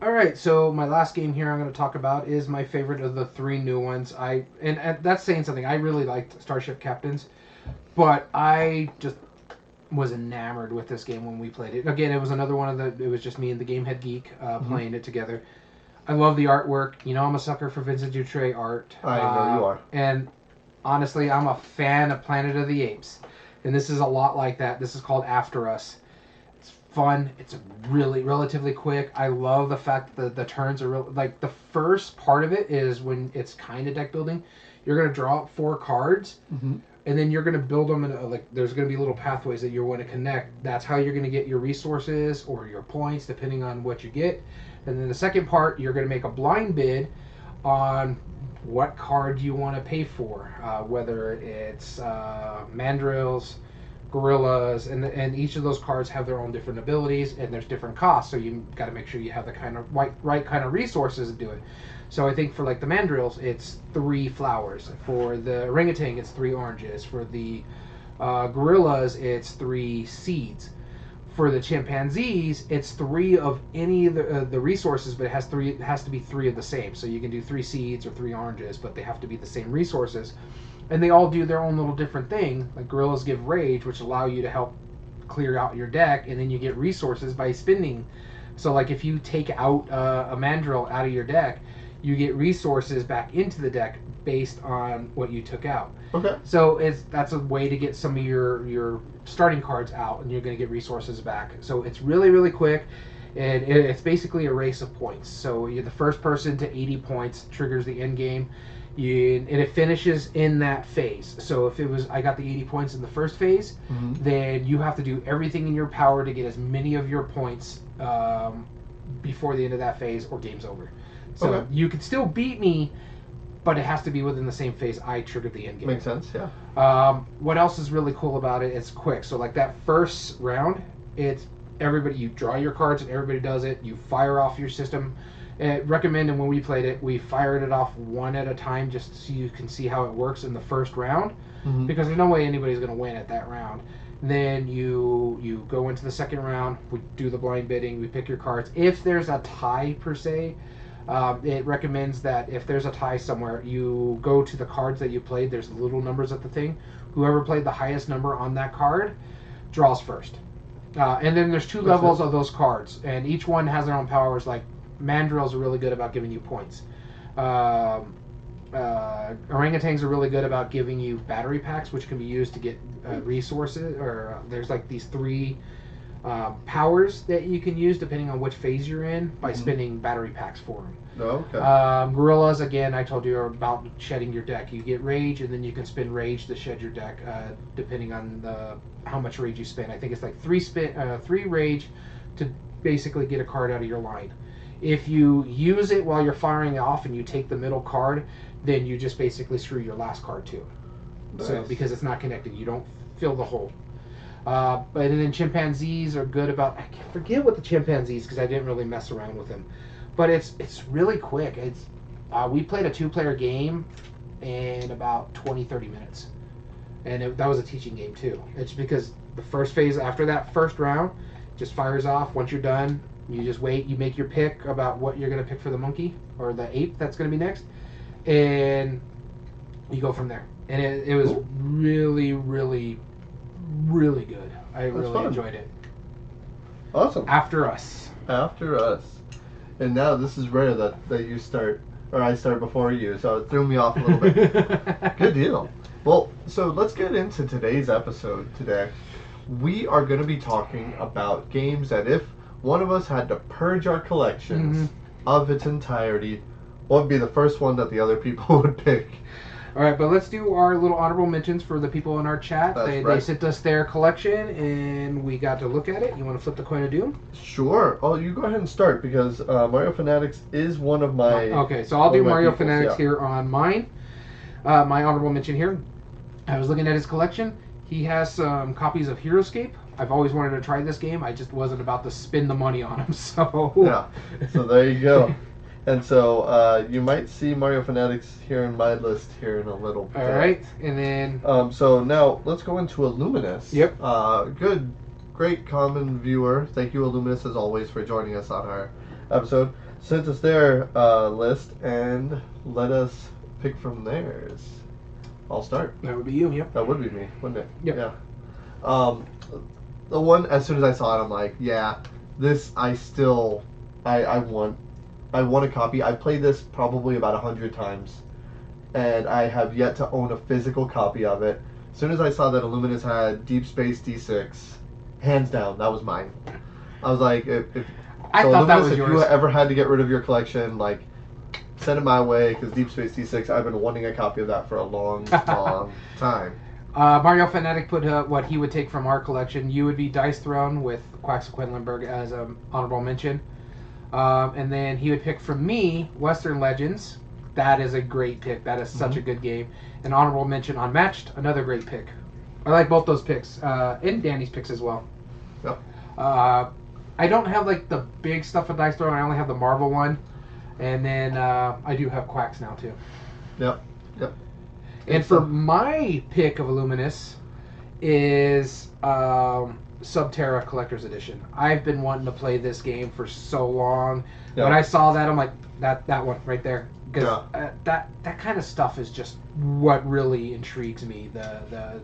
Speaker 2: All right, so my last game here I'm going to talk about is my favorite of the 3 new ones. And that's saying something. I really liked Starship Captains, but I just was enamored with this game when we played it. Again, it was another one of the... It was just me and the Game Head Geek playing it together. I love the artwork. You know, I'm a sucker for Vincent Dutrait art.
Speaker 1: I know you are.
Speaker 2: And honestly, I'm a fan of Planet of the Apes. And this is a lot like that. This is called After Us. It's fun. It's really relatively quick. I love the fact that the turns are real. Like, the first part of it is when it's kind of deck building. You're going to draw up 4 cards. And then you're going to build them in like, there's going to be little pathways that you want to connect. That's how you're going to get your resources or your points, depending on what you get. And then the second part, you're going to make a blind bid on what card you want to pay for, whether it's mandrills, gorillas, and each of those cards have their own different abilities, and there's different costs. So you got to make sure you have the kind of right kind of resources to do it. So I think for like the mandrills, it's 3 flowers. For the orangutan, it's 3 oranges. For the gorillas, it's 3 seeds. For the chimpanzees, it's 3 of any of the resources, but it has to be 3 of the same. So you can do 3 seeds or 3 oranges, but they have to be the same resources. And they all do their own little different thing. Like gorillas give rage, which allow you to help clear out your deck, and then you get resources by spending. So like if you take out a mandrill out of your deck, you get resources back into the deck based on what you took out.
Speaker 1: Okay.
Speaker 2: So that's a way to get some of your starting cards out, and you're going to get resources back. So it's really, really quick, and it's basically a race of points. So you're the first person to 80 points triggers the end game, and it finishes in that phase. So if I got the 80 points in the first phase, then you have to do everything in your power to get as many of your points before the end of that phase, or game's over. So you could still beat me, but it has to be within the same phase I triggered the end game.
Speaker 1: Makes sense, yeah.
Speaker 2: What else is really cool about it? It's quick. So like that first round, it's everybody, you draw your cards and everybody does it. You fire off your system. Recommended when we played it, we fired it off one at a time just so you can see how it works in the first round, because there's no way anybody's going to win at that round. Then you go into the second round, we do the blind bidding, we pick your cards. If there's a tie per se, it recommends that if there's a tie somewhere, you go to the cards that you played. There's little numbers at the thing. Whoever played the highest number on that card draws first. And then there's 2 levels of those cards, and each one has their own powers. Like mandrills are really good about giving you points. Orangutans are really good about giving you battery packs, which can be used to get resources. Or there's like these 3 powers that you can use depending on which phase you're in by spending battery packs for them.
Speaker 1: Oh, okay.
Speaker 2: Gorillas, again, I told you are about shedding your deck. You get rage, and then you can spend rage to shed your deck, depending on how much rage you spend. I think it's like 3 rage to basically get a card out of your line. If you use it while you're firing off and you take the middle card, then you just basically screw your last card too. Nice. So because it's not connected, you don't fill the hole. But then chimpanzees are good about. I forget what the chimpanzees, because I didn't really mess around with them. But it's really quick. We played a 2-player game in about 20-30 minutes, and that was a teaching game too. It's because the first phase after that first round just fires off. Once you're done, you just wait. You make your pick about what you're going to pick for the monkey or the ape that's going to be next, and you go from there. And it was really, really, really good. I really enjoyed it.
Speaker 1: Awesome.
Speaker 2: After Us.
Speaker 1: And now this is rare that you start, or I start before you, so it threw me off a little bit. Good deal. Well, so let's get into today's episode today. We are going to be talking about games that if one of us had to purge our collections of its entirety, what would be the first one that the other people would pick?
Speaker 2: All right, but let's do our little honorable mentions for the people in our chat. They sent us their collection, and we got to look at it. You want to flip the coin of doom?
Speaker 1: Sure. Oh, you go ahead and start, because Mario Fanatics is one of my...
Speaker 2: Okay, so I'll do Mario Fanatics here on mine. My honorable mention here, I was looking at his collection. He has some copies of HeroScape. I've always wanted to try this game. I just wasn't about to spend the money on him, so...
Speaker 1: Yeah, so there you go. And so you might see Mario Fanatics here in my list here in a little bit.
Speaker 2: All right, and then...
Speaker 1: so now let's go into Illuminous.
Speaker 2: Yep.
Speaker 1: Great common viewer. Thank you, Illuminous, as always, for joining us on our episode. Sent us their list and let us pick from theirs. I'll start.
Speaker 2: That would be you, yep.
Speaker 1: That would be me, wouldn't it?
Speaker 2: Yep.
Speaker 1: Yeah. The one, as soon as I saw it, I'm like, yeah, this I want. I want a copy. I've played this probably about 100 times, and I have yet to own a physical copy of it. As soon as I saw that Illuminous had Deep Space D6, hands down, that was mine. I was like, if you ever had to get rid of your collection, like, send it my way, because Deep Space D6, I've been wanting a copy of that for a long, long time.
Speaker 2: Mario Fanatic put what he would take from our collection. You would be Dice Throne with Quacks of Quedlinburg as an honorable mention. And then he would pick from me Western Legends. That is a great pick. That is such a good game. An honorable mention Unmatched, another great pick. I like both those picks, and Danny's picks as well.
Speaker 1: Yep.
Speaker 2: I don't have like the big stuff with Dice Throne. I only have the Marvel one, and then I do have Quacks now too.
Speaker 1: Yep.
Speaker 2: And for my pick of Illuminous is Subterra Collector's Edition. I've been wanting to play this game for so long. Yep. When I saw that, I'm like, that one right there. Because that kind of stuff is just what really intrigues me. The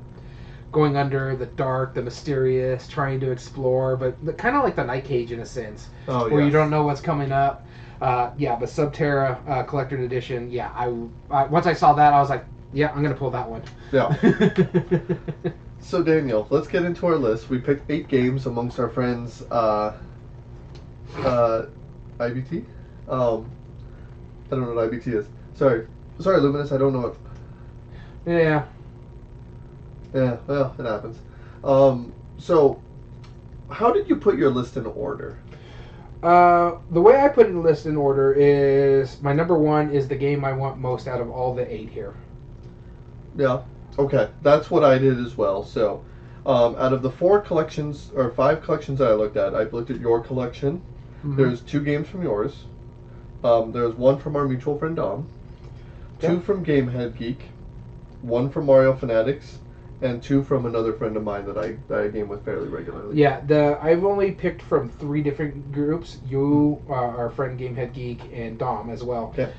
Speaker 2: going under, the dark, the mysterious, trying to explore, but kind of like the Night Cage in a sense, where you don't know what's coming up. But Subterra Collector's Edition, I once I saw that, I was like, yeah, I'm going to pull that one.
Speaker 1: Yeah. So, Daniel, let's get into our list. We picked 8 games amongst our friends, IBT? I don't know what IBT is. Sorry, Luminous, I don't know what...
Speaker 2: Yeah,
Speaker 1: well, it happens. So, how did you put your list in order?
Speaker 2: The way I put the list in order is, my number 1 is the game I want most out of all the 8 here.
Speaker 1: Yeah, okay. That's what I did as well. So, out of the 4 collections, or 5 collections that I looked at your collection. Mm-hmm. There's 2 games from yours. There's 1 from our mutual friend Dom. 2 from Gamehead Geek. 1 from Mario Fanatics. And 2 from another friend of mine that I game with fairly regularly.
Speaker 2: Yeah, I've only picked from 3 different groups. You, our friend Gamehead Geek, and Dom as well.
Speaker 1: Okay.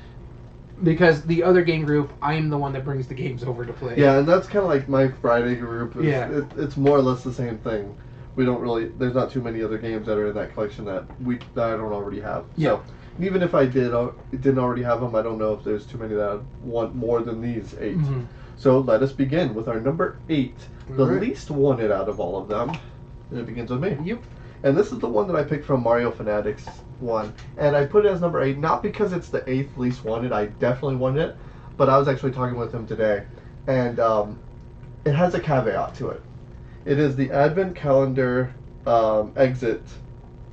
Speaker 2: Because the other game group, I'm the one that brings the games over to play.
Speaker 1: Yeah, and that's kind of like my Friday group. It's more or less the same thing. We don't really... There's not too many other games that are in that collection that I don't already have.
Speaker 2: Yeah.
Speaker 1: So And even if I didn't already have them, I don't know if there's too many that I want more than these 8. Mm-hmm. So let us begin with our number 8, the least wanted out of all of them. And it begins with me.
Speaker 2: Yep.
Speaker 1: And this is the one that I picked from Mario Fanatics 1. And I put it as number 8, not because it's the 8th least wanted. I definitely wanted it. But I was actually talking with him today. And it has a caveat to it. It is the Advent Calendar Exit,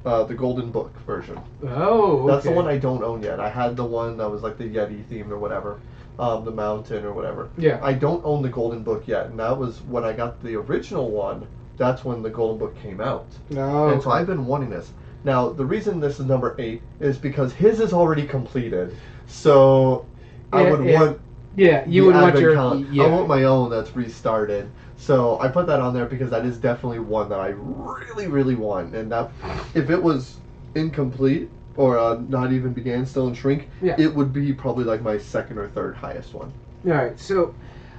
Speaker 1: the Golden Book version.
Speaker 2: Oh, okay.
Speaker 1: That's the one I don't own yet. I had the one that was like the Yeti themed or whatever. The mountain or whatever.
Speaker 2: Yeah.
Speaker 1: I don't own the Golden Book yet. And that was when I got the original one. That's when the Golden Book came out.
Speaker 2: Oh,
Speaker 1: and so I've been wanting this. Now, the reason this is number 8 is because his is already completed. So I would want...
Speaker 2: Yeah, you would want your...
Speaker 1: I want my own that's restarted. So I put that on there because that is definitely one that I really, really want. And that, if it was incomplete or not even began, still in shrink, it would be probably like my second or third highest one.
Speaker 2: All right, so...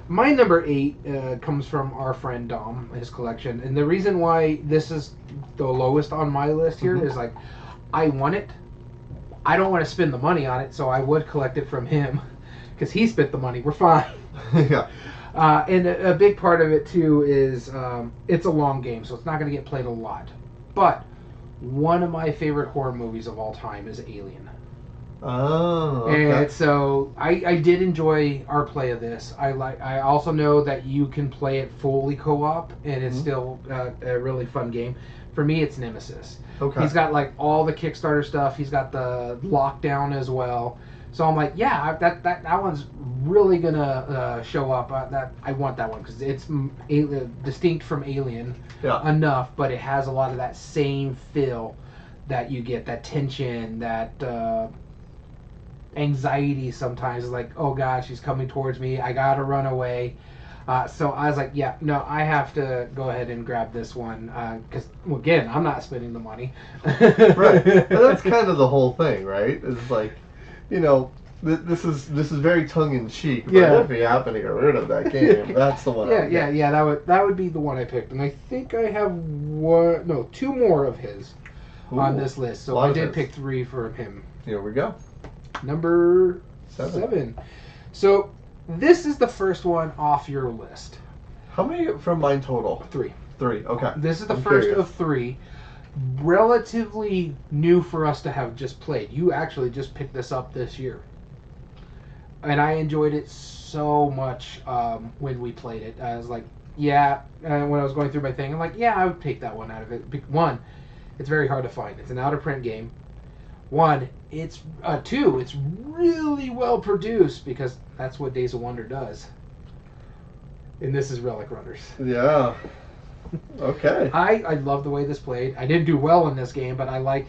Speaker 2: My number 8 comes from our friend Dom, his collection. And the reason why this is the lowest on my list here is like, I want it. I don't want to spend the money on it, so I would collect it from him. Because he spent the money. We're fine.
Speaker 1: Yeah.
Speaker 2: And a big part of it, too, is it's a long game, so it's not going to get played a lot. But one of my favorite horror movies of all time is Alien.
Speaker 1: Oh, okay.
Speaker 2: And so I did enjoy our play of this. I also know that you can play it fully co-op, and it's still a really fun game. For me, it's Nemesis.
Speaker 1: Okay.
Speaker 2: He's got like all the Kickstarter stuff. He's got the lockdown as well. So I'm like, yeah, that one's really gonna show up. That I want that one because it's distinct from Alien enough, but it has a lot of that same feel that you get, that tension, that. Anxiety sometimes is like, oh gosh, she's coming towards me, I gotta run away. So I was like, yeah, no, I have to go ahead and grab this one because again, I'm not spending the money.
Speaker 1: Right. And that's kind of the whole thing, right? It's like, you know, this is very tongue in cheek, but if you happen to get rid of that game, that's the one.
Speaker 2: Yeah. That would be the one I picked, and I think I have 2 more of his on this list. So I did pick 3 for him.
Speaker 1: Here we go.
Speaker 2: Number 7. So this is the first one off your list.
Speaker 1: How many from mine total?
Speaker 2: 3.
Speaker 1: 3. Okay.
Speaker 2: This is the first of 3. Relatively new for us to have just played. You actually just picked this up this year, and I enjoyed it so much when we played it. I was like, when I was going through my thing, I'm like, yeah, I would take that one out of it. 1, it's very hard to find. It's an out-of-print game. 2, it's really well produced because that's what Days of Wonder does. And this is Relic Runners.
Speaker 1: Yeah. Okay.
Speaker 2: I love the way this played. I didn't do well in this game, but I like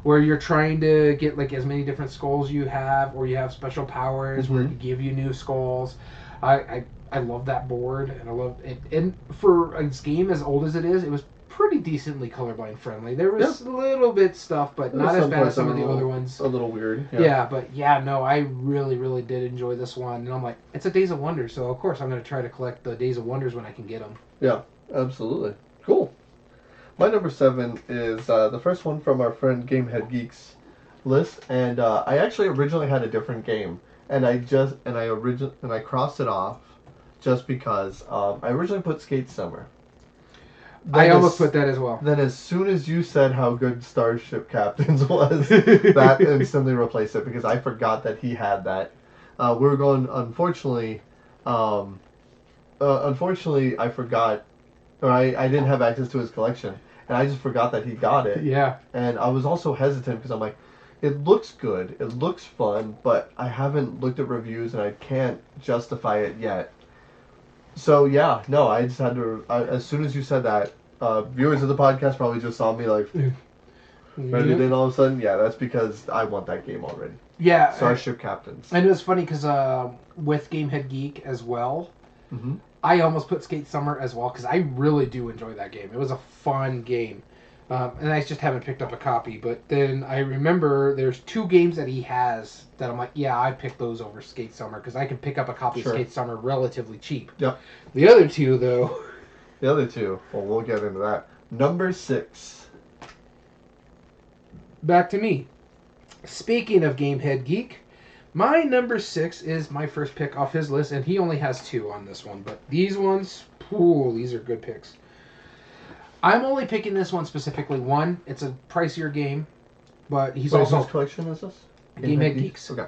Speaker 2: where you're trying to get like as many different skulls you have, or you have special powers where it give you new skulls. I love that board, and I love it. And for a game as old as it was pretty decently colorblind friendly. There was a little bit stuff, but not as bad as some of the other ones.
Speaker 1: A little weird.
Speaker 2: I really, really did enjoy this one. And I'm like, it's a Days of Wonder, so of course I'm going to try to collect the Days of Wonders when I can get them.
Speaker 1: Yeah, absolutely. Cool. My number 7 is the first one from our friend Gamehead Geeks list, and I actually originally had a different game, and I crossed it off just because I originally put Skate Summer.
Speaker 2: I almost put that as well.
Speaker 1: Then as soon as you said how good Starship Captains was, that instantly replaced it because I forgot that he had that. We were going, unfortunately, I forgot, or I didn't have access to his collection, and I just forgot that he got it.
Speaker 2: Yeah.
Speaker 1: And I was also hesitant because I'm like, it looks good, it looks fun, but I haven't looked at reviews and I can't justify it yet. So I just had to. As soon as you said that, viewers of the podcast probably just saw me like ready in all of a sudden. Yeah, that's because I want that game already.
Speaker 2: Yeah,
Speaker 1: Starship Captains.
Speaker 2: And it was funny because with Gamehead Geek as well, I almost put Skate Summer as well because I really do enjoy that game. It was a fun game. And I just haven't picked up a copy. But then I remember there's 2 games that he has that I'm like, yeah, I'd pick those over Skate Summer because I can pick up a copy of Skate Summer relatively cheap.
Speaker 1: Yep.
Speaker 2: The other 2, though.
Speaker 1: The other 2, well, we'll get into that. Number 6.
Speaker 2: Back to me. Speaking of Gamehead Geek, my number 6 is my first pick off his list, and he only has 2 on this one. But these ones, these are good picks. I'm only picking this one specifically. One, it's a pricier game, but he's also...
Speaker 1: Whose collection is this?
Speaker 2: Gamehead Geeks.
Speaker 1: Okay.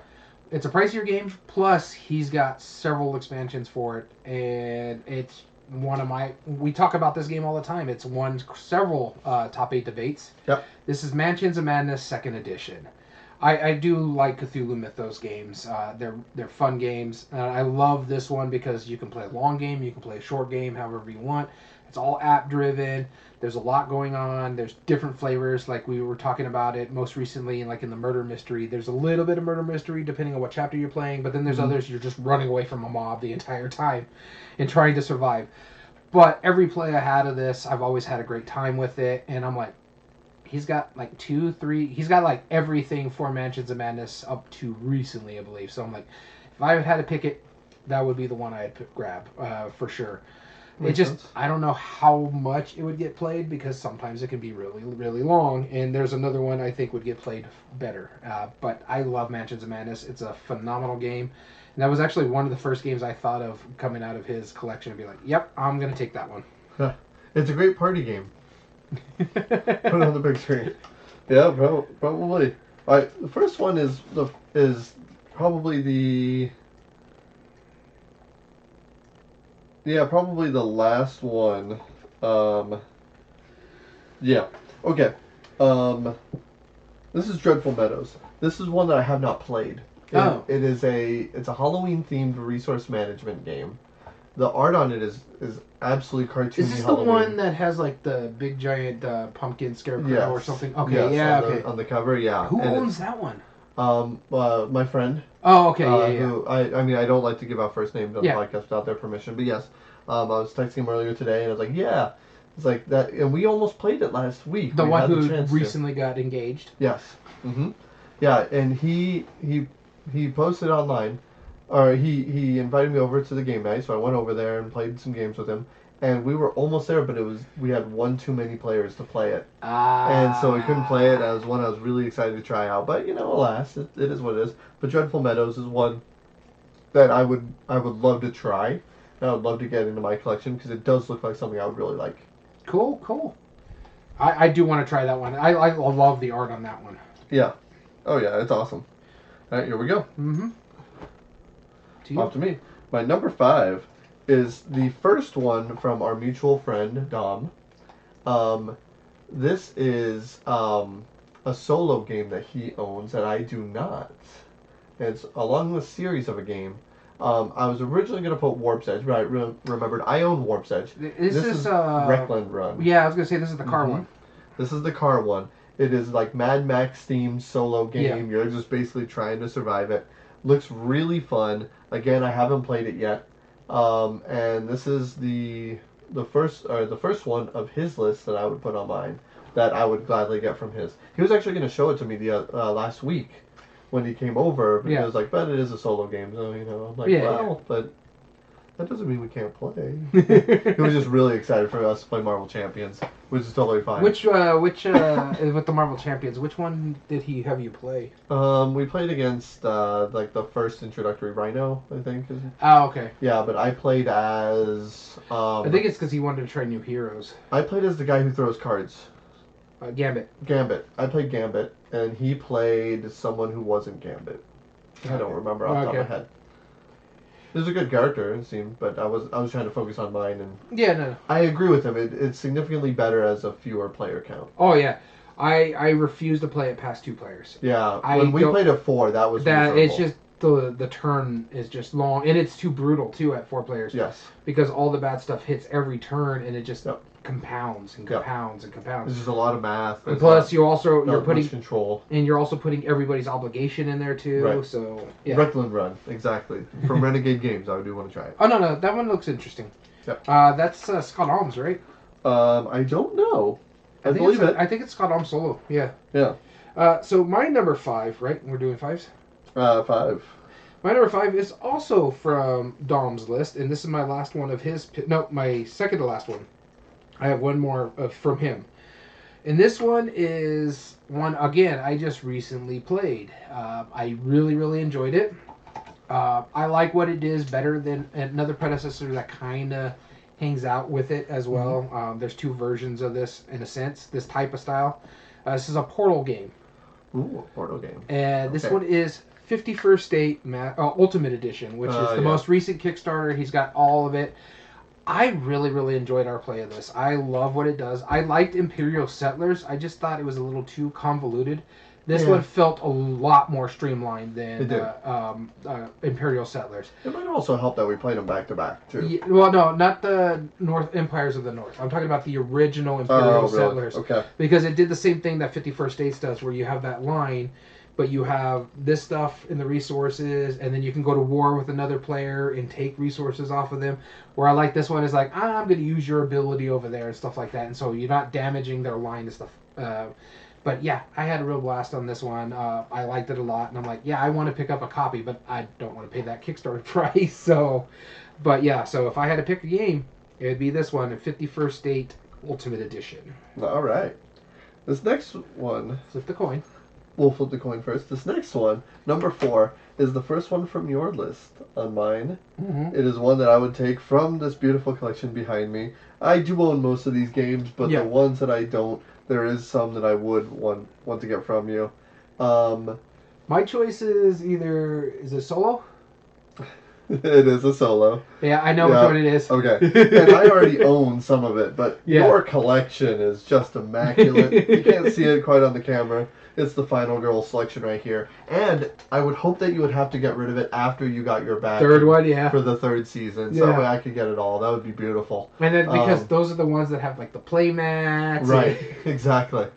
Speaker 2: It's a pricier game, plus he's got several expansions for it, and it's one of my... We talk about this game all the time. It's won several top 8 debates.
Speaker 1: Yep.
Speaker 2: This is Mansions of Madness 2nd Edition. I do like Cthulhu Mythos games. They're fun games. I love this one because you can play a long game, you can play a short game, however you want. It's all app driven. There's a lot going on. There's different flavors, like we were talking about it most recently, like in the murder mystery. There's a little bit of murder mystery depending on what chapter you're playing, but then there's others you're just running away from a mob the entire time and trying to survive. But every play I had of this, I've always had a great time with it, and I'm like, he's got like 2, 3, he's got like everything for Mansions of Madness up to recently, I believe. So I'm like, if I had to pick it, that would be the one I'd grab for sure. Makes sense. I don't know how much it would get played because sometimes it can be really, really long. And there's another one I think would get played better. But I love Mansions of Madness. It's a phenomenal game. And that was actually one of the first games I thought of coming out of his collection and be like, yep, I'm going to take that one.
Speaker 1: It's a great party game. Put it on the big screen. Yeah, probably. All right, the first one is probably the... Yeah, probably the last one. Yeah. Okay. This is Dreadful Meadows. This is one that I have not played. It's a Halloween themed resource management game. The art on it is absolutely cartoony.
Speaker 2: Is this
Speaker 1: Halloween.
Speaker 2: The one that has like the big giant pumpkin scarecrow or something? Okay,
Speaker 1: yes,
Speaker 2: okay.
Speaker 1: On the cover, yeah.
Speaker 2: Who owns that one?
Speaker 1: My friend.
Speaker 2: Oh, okay, yeah.
Speaker 1: Who I mean, I don't like to give out first names on the podcast without their permission, but yes. I was texting him earlier today, and I was like, yeah. It's like that, and we almost played it last week.
Speaker 2: The one who recently got engaged?
Speaker 1: Yes. Mm-hmm. Yeah, and he posted online, or he invited me over to the game night, so I went over there and played some games with him, and we were almost there, but we had one too many players to play it. And so we couldn't play it. That was one I was really excited to try out, but alas, it is what it is. But Dreadful Meadows is one that I would love to try. I would love to get into my collection because it does look like something I would really like.
Speaker 2: Cool. I do want to try that one. I love the art on that one.
Speaker 1: Yeah. Oh, yeah, it's awesome. All right, here we go.
Speaker 2: Mm-hmm.
Speaker 1: Off to me. My number 5 is the first one from our mutual friend, Dom. This is a solo game that he owns that I do not. It's along the series of a game. I was originally going to put Warp's Edge, but I remembered I own Warp's Edge.
Speaker 2: This is
Speaker 1: Reckland Run.
Speaker 2: Yeah, I was going to say this is the car one.
Speaker 1: This is the car one. It is like Mad Max themed solo game.
Speaker 2: Yeah.
Speaker 1: You're just basically trying to survive it. Looks really fun. Again, I haven't played it yet. And this is the first one of his list that I would put on mine that I would gladly get from his. He was actually going to show it to me the last week when he came over, but he was like, but it is a solo game, so I'm like, but that doesn't mean we can't play. He was just really excited for us to play Marvel Champions, which is totally fine.
Speaker 2: Which with the Marvel Champions, which one did he have you play?
Speaker 1: We played against like the first introductory Rhino, I think.
Speaker 2: Oh, okay.
Speaker 1: Yeah, but I played as
Speaker 2: I think it's because he wanted to try new heroes.
Speaker 1: I played as the guy who throws cards.
Speaker 2: Gambit.
Speaker 1: I played Gambit, and he played someone who wasn't Gambit. I don't remember off the top of my head. It was a good character, it seemed, but I was trying to focus on mine, and
Speaker 2: no.
Speaker 1: I agree with him. It's significantly better as a fewer player count.
Speaker 2: Oh yeah, I refuse to play it past 2 players.
Speaker 1: Yeah, when we played at 4, that was miserable.
Speaker 2: It's just the turn is just long, and it's too brutal too at 4 players.
Speaker 1: Yes,
Speaker 2: because all the bad stuff hits every turn, and it just compounds and compounds and compounds.
Speaker 1: There's just a lot of math.
Speaker 2: And plus, you're putting
Speaker 1: control,
Speaker 2: and you're also putting everybody's obligation in there too. Right. So yeah.
Speaker 1: Reckland Run, exactly. From Renegade Games, I do want to try it.
Speaker 2: Oh no, that one looks interesting.
Speaker 1: Yep.
Speaker 2: That's Scott Alms, right?
Speaker 1: I don't know. I believe it.
Speaker 2: I think it's Scott Alms solo. Yeah.
Speaker 1: Yeah.
Speaker 2: So my number 5, right? We're doing 5s.
Speaker 1: 5.
Speaker 2: My number 5 is also from Dom's list, and this is my last one of his. No, my second to last one. I have one more from him. And this one is one, again, I just recently played. I really, really enjoyed it. I like what it is better than another predecessor that kind of hangs out with it as well. Mm-hmm. There's two versions of this, in a sense, this type of style. This is a Portal game.
Speaker 1: Ooh, a Portal game.
Speaker 2: And this one is 51st State Ultimate Edition, which is the most recent Kickstarter. He's got all of it. I really, really enjoyed our play of this. I love what it does. I liked Imperial Settlers. I just thought it was a little too convoluted. This one felt a lot more streamlined than Imperial Settlers.
Speaker 1: It might also help that we played them back to back, too.
Speaker 2: Yeah, well, no, not the Empires of the North. I'm talking about the original Imperial Settlers.
Speaker 1: Really? Okay.
Speaker 2: Because it did the same thing that 51st States does, where you have that line, but you have this stuff in the resources, and then you can go to war with another player and take resources off of them. Where I like this one is like, I'm going to use your ability over there and stuff like that, and so you're not damaging their line and stuff. But yeah, I had a real blast on this one. I liked it a lot, and I'm like, yeah, I want to pick up a copy, but I don't want to pay that Kickstarter price. So, but yeah, so if I had to pick a game, it would be this one, a 51st State Ultimate Edition.
Speaker 1: All right. This next one.
Speaker 2: Flip the coin.
Speaker 1: We'll flip the coin first. This next one, number 4, is the first one from your list on mine. Mm-hmm. It is one that I would take from this beautiful collection behind me. I do own most of these games, but the ones that I don't, there is some that I would want to get from you.
Speaker 2: My choice is either, is it solo?
Speaker 1: It is a solo.
Speaker 2: Yeah, I know which one it is.
Speaker 1: Okay. And I already own some of it, but your collection is just immaculate. You can't see it quite on the camera. It's the Final Girl selection right here. And I would hope that you would have to get rid of it after you got your back.
Speaker 2: Third one,
Speaker 1: for the third season. So that way I could get it all. That would be beautiful.
Speaker 2: And then because those are the ones that have like the play mats.
Speaker 1: Right, exactly.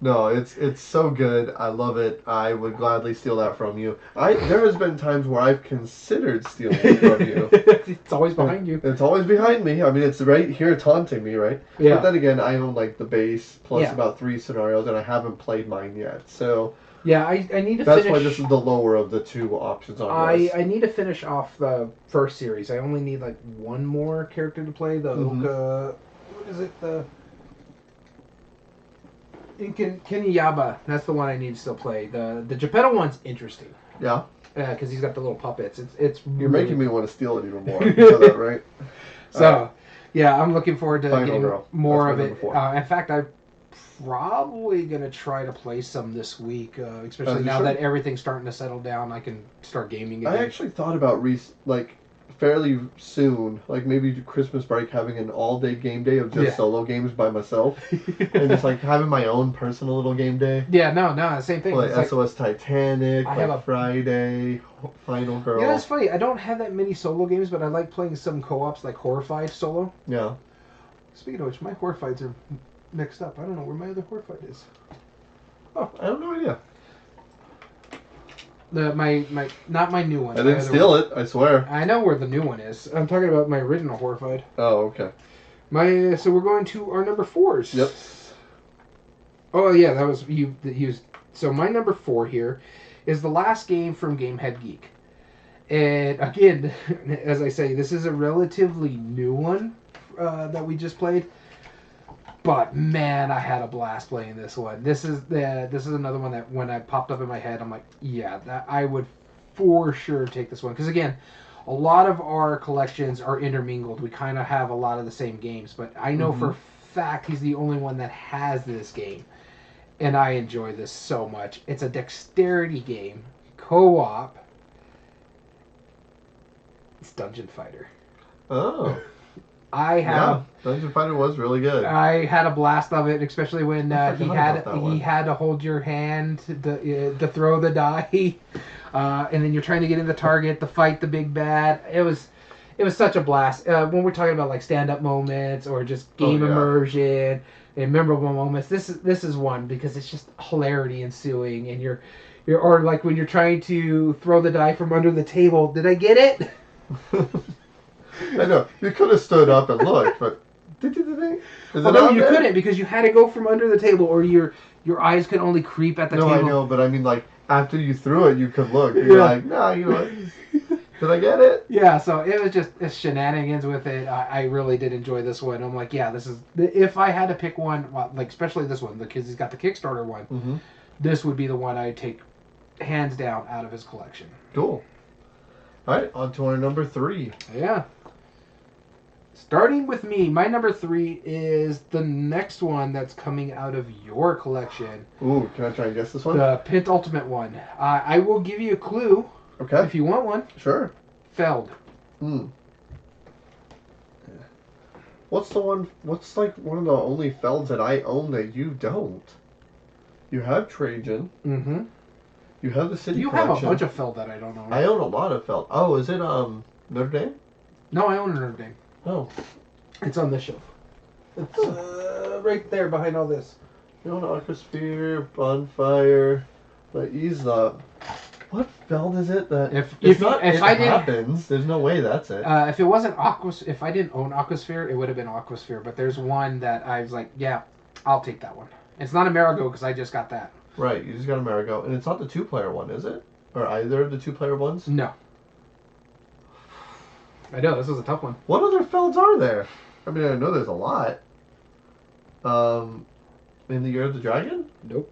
Speaker 1: No, it's so good. I love it. I would gladly steal that from you. There has been times where I've considered stealing it from you.
Speaker 2: It's always behind you.
Speaker 1: It's always behind me. I mean, it's right here taunting me, right? Yeah. But then again, I own like the base plus about 3 scenarios, and I haven't played mine yet. So
Speaker 2: yeah, I need to.
Speaker 1: That's why this is the lower of the 2 options on this.
Speaker 2: I need to finish off the first series. I only need like one more character to play. The Oka, what is it? The Kinyaba, that's the one I need to still play. The Geppetto one's interesting.
Speaker 1: Yeah.
Speaker 2: Because he's got the little puppets. It's
Speaker 1: You're making me want to steal it even more. You know that, right?
Speaker 2: So, yeah, I'm looking forward to getting more of it. In fact, I'm probably going to try to play some this week, especially now that everything's starting to settle down. I can start gaming again.
Speaker 1: I actually thought about fairly soon, like maybe Christmas break, having an all-day game day of just solo games by myself, and just like having my own personal little game day.
Speaker 2: Yeah, no, same thing.
Speaker 1: Like SOS Titanic, I have a Friday, Final Girl.
Speaker 2: Yeah, that's funny. I don't have that many solo games, but I like playing some co-ops, like Horrified solo.
Speaker 1: Yeah.
Speaker 2: Speaking of which, my Horrifieds are mixed up. I don't know where my other Horrified is.
Speaker 1: Oh, I have no idea.
Speaker 2: Not my new one.
Speaker 1: I didn't steal it, I swear.
Speaker 2: I know where the new one is. I'm talking about my original Horrified.
Speaker 1: Oh, okay.
Speaker 2: So we're going to our number 4s.
Speaker 1: Yep.
Speaker 2: Oh yeah, that was you. So my number 4 here is the last game from Gamehead Geek, and again, as I say, this is a relatively new one that we just played. But man, I had a blast playing this one. This is another one that when I popped up in my head, I'm like, yeah, that I would for sure take this one. Because again, a lot of our collections are intermingled. We kind of have a lot of the same games, but I know for a fact he's the only one that has this game, and I enjoy this so much. It's a dexterity game, co-op. It's Dungeon Fighter.
Speaker 1: Oh.
Speaker 2: Dungeon
Speaker 1: Fighter was really good.
Speaker 2: I had a blast of it, especially when he had to hold your hand to throw the die, and then you're trying to get in the target to fight the big bad. It was such a blast. When we're talking about like stand-up moments or just game immersion and memorable moments, this is one because it's just hilarity ensuing, and you're or like when you're trying to throw the die from under the table. Did I get it?
Speaker 1: I know. You could have stood up and looked, but you
Speaker 2: couldn't because you had to go from under the table, or your eyes could only creep at the table.
Speaker 1: No, I know, but I mean, like, after you threw it, you could look. You're like, nah, you know what? Did I get it?
Speaker 2: Yeah, so it was just shenanigans with it. I really did enjoy this one. I'm like, yeah, this is... If I had to pick one, well, like especially this one, because he's got the Kickstarter one,
Speaker 1: mm-hmm.
Speaker 2: This would be the one I'd take hands down out of his collection.
Speaker 1: Cool. All right, on to our number 3.
Speaker 2: Yeah. Starting with me, my number 3 is the next one that's coming out of your collection.
Speaker 1: Ooh, can I try and guess this one?
Speaker 2: The Pint Ultimate one. I will give you a clue.
Speaker 1: Okay.
Speaker 2: If you want one.
Speaker 1: Sure.
Speaker 2: Feld.
Speaker 1: What's the one? What's like one of the only Felds that I own that you don't? You have Trajan.
Speaker 2: Mm-hmm.
Speaker 1: You have the City
Speaker 2: You
Speaker 1: Collection.
Speaker 2: have a bunch of Feld that I don't own.
Speaker 1: I own a lot of Feld. Oh, is it Notre Dame?
Speaker 2: No, I own a Notre Dame.
Speaker 1: Oh.
Speaker 2: It's on this shelf. It's right there behind all this.
Speaker 1: You own Aquasphere, Bonfire, but he's the... What Feld is it that... If I happens, there's no way that's it.
Speaker 2: If it wasn't if I didn't own Aquasphere, it would have been Aquasphere. But there's one that I was like, yeah, I'll take that one. It's not Amerigo because I just got that.
Speaker 1: Right, you just got Amerigo. And it's not the 2-player one, is it? Or either of the 2-player ones?
Speaker 2: No. I know, this is a tough one.
Speaker 1: What other Felds are there? I mean, I know there's a lot. In the Year of the Dragon?
Speaker 2: Nope.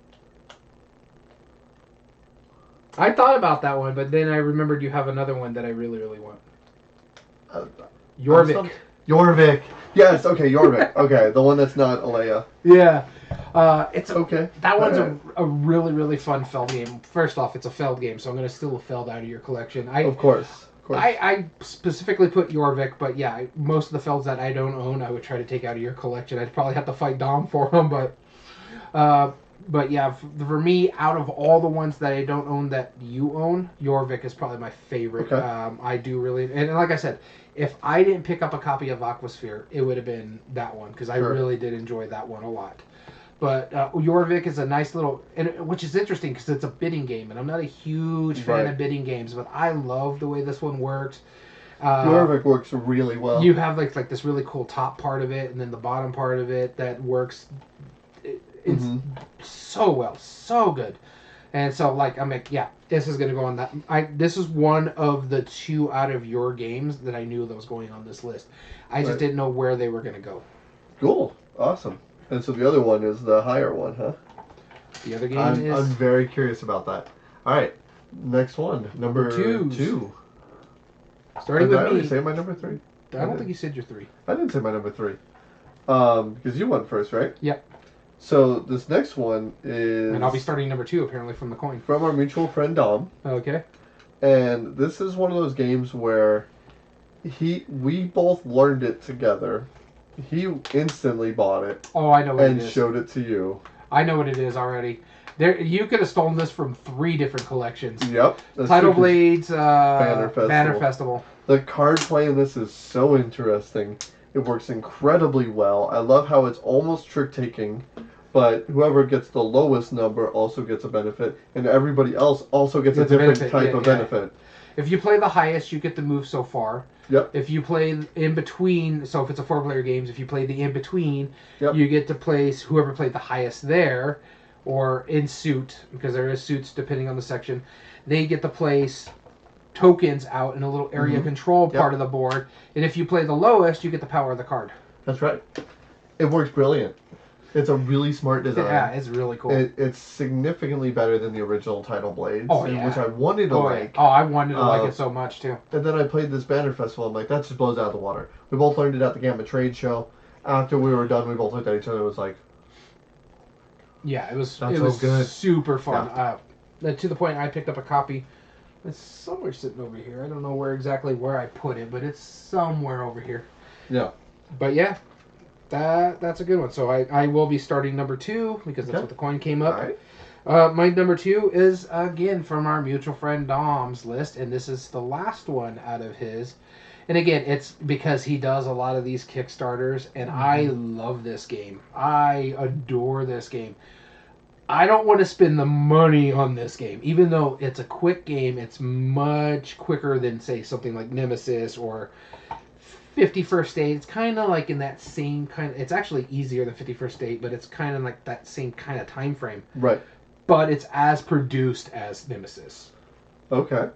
Speaker 2: I thought about that one, but then I remembered you have another one that I really, really want. Jorvik.
Speaker 1: Jorvik. Yes, okay, Jorvik. Okay, the one that's not Alea.
Speaker 2: Yeah. It's
Speaker 1: okay.
Speaker 2: That one's a really, really fun Feld game. First off, it's a Feld game, so I'm going to steal a Feld out of your collection.
Speaker 1: Of course.
Speaker 2: I specifically put Jorvik, but yeah, most of the Felds that I don't own, I would try to take out of your collection. I'd probably have to fight Dom for them, but yeah, for me, out of all the ones that I don't own that you own, Jorvik is probably my favorite.
Speaker 1: Okay.
Speaker 2: I do really, and like I said, if I didn't pick up a copy of Aquasphere, it would have been that one, because I really did enjoy that one a lot. But Jorvik is a nice little, which is interesting because it's a bidding game, and I'm not a huge fan of bidding games, but I love the way this one works.
Speaker 1: Jorvik works really well.
Speaker 2: You have like this really cool top part of it, and then the bottom part of it that works so well, so good. And so I'm like, yeah, this is gonna go on that. This is one of the 2 out of your games that I knew that was going on this list. I just didn't know where they were gonna go.
Speaker 1: Cool, awesome. And so the other one is the higher one, huh?
Speaker 2: The other game is...
Speaker 1: I'm very curious about that. All right, next one, number 2.
Speaker 2: Starting with me.
Speaker 1: Did I already say my number 3?
Speaker 2: I don't think you said your 3.
Speaker 1: I didn't say my number 3. Because you went first, right?
Speaker 2: Yep.
Speaker 1: So this next one is...
Speaker 2: And I'll be starting number 2, apparently, from the coin.
Speaker 1: From our mutual friend, Dom.
Speaker 2: Okay.
Speaker 1: And this is one of those games where we both learned it together. He instantly bought it.
Speaker 2: Oh, I know what it is.
Speaker 1: And showed it to you.
Speaker 2: I know what it is already. You could have stolen this from 3 different collections.
Speaker 1: Yep.
Speaker 2: Tidal Blades, Banner Festival.
Speaker 1: The card play in this is so interesting. It works incredibly well. I love how it's almost trick-taking, but whoever gets the lowest number also gets a benefit, and everybody else also gets a different type of benefit.
Speaker 2: If you play the highest, you get to move so far.
Speaker 1: Yep.
Speaker 2: If you play in between, so if it's a 4-player game, if you play the in between, you get to place whoever played the highest there, or in suit, because there is suits depending on the section. They get to place tokens out in a little area control part of the board, and if you play the lowest, you get the power of the card.
Speaker 1: That's right. It works brilliant. It's a really smart design.
Speaker 2: Yeah, it's really cool.
Speaker 1: It's significantly better than the original Tidal Blades, which I wanted to like.
Speaker 2: Oh, I wanted to like it so much, too.
Speaker 1: And then I played this Banner Festival. I'm like, that just blows out of the water. We both learned it at the Gamma Trade Show. After we were done, we both looked at each other and was like...
Speaker 2: Yeah, it was
Speaker 1: good.
Speaker 2: Super fun. Yeah. To the point I picked up a copy. It's somewhere sitting over here. I don't know where I put it, but it's somewhere over here.
Speaker 1: Yeah.
Speaker 2: But yeah, that's a good one. So I will be starting number 2 because that's what the coin came up.
Speaker 1: All right.
Speaker 2: My number 2 is again from our mutual friend Dom's list, and this is the last one out of his. And again, it's because he does a lot of these Kickstarters, and I love this game. I adore this game. I don't want to spend the money on this game. Even though it's a quick game, it's much quicker than, say, something like Nemesis or 51st Date. It's kind of like in that same kind of... It's actually easier than 51st Date, but it's kind of like that same kind of time frame.
Speaker 1: Right.
Speaker 2: But it's as produced as Nemesis.
Speaker 1: Okay.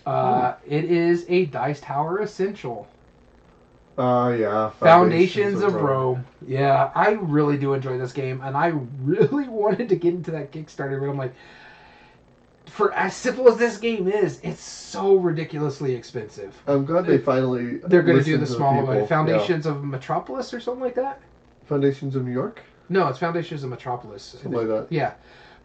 Speaker 2: It is a Dice Tower essential.
Speaker 1: Yeah.
Speaker 2: Foundations of Rome. Yeah, I really do enjoy this game, and I really wanted to get into that Kickstarter, but I'm like, for as simple as this game is, it's so ridiculously expensive.
Speaker 1: I'm glad they're going
Speaker 2: to do the smaller one. Foundations of Metropolis or something like that?
Speaker 1: Foundations of New York?
Speaker 2: No, it's Foundations of Metropolis.
Speaker 1: Something like that.
Speaker 2: Yeah.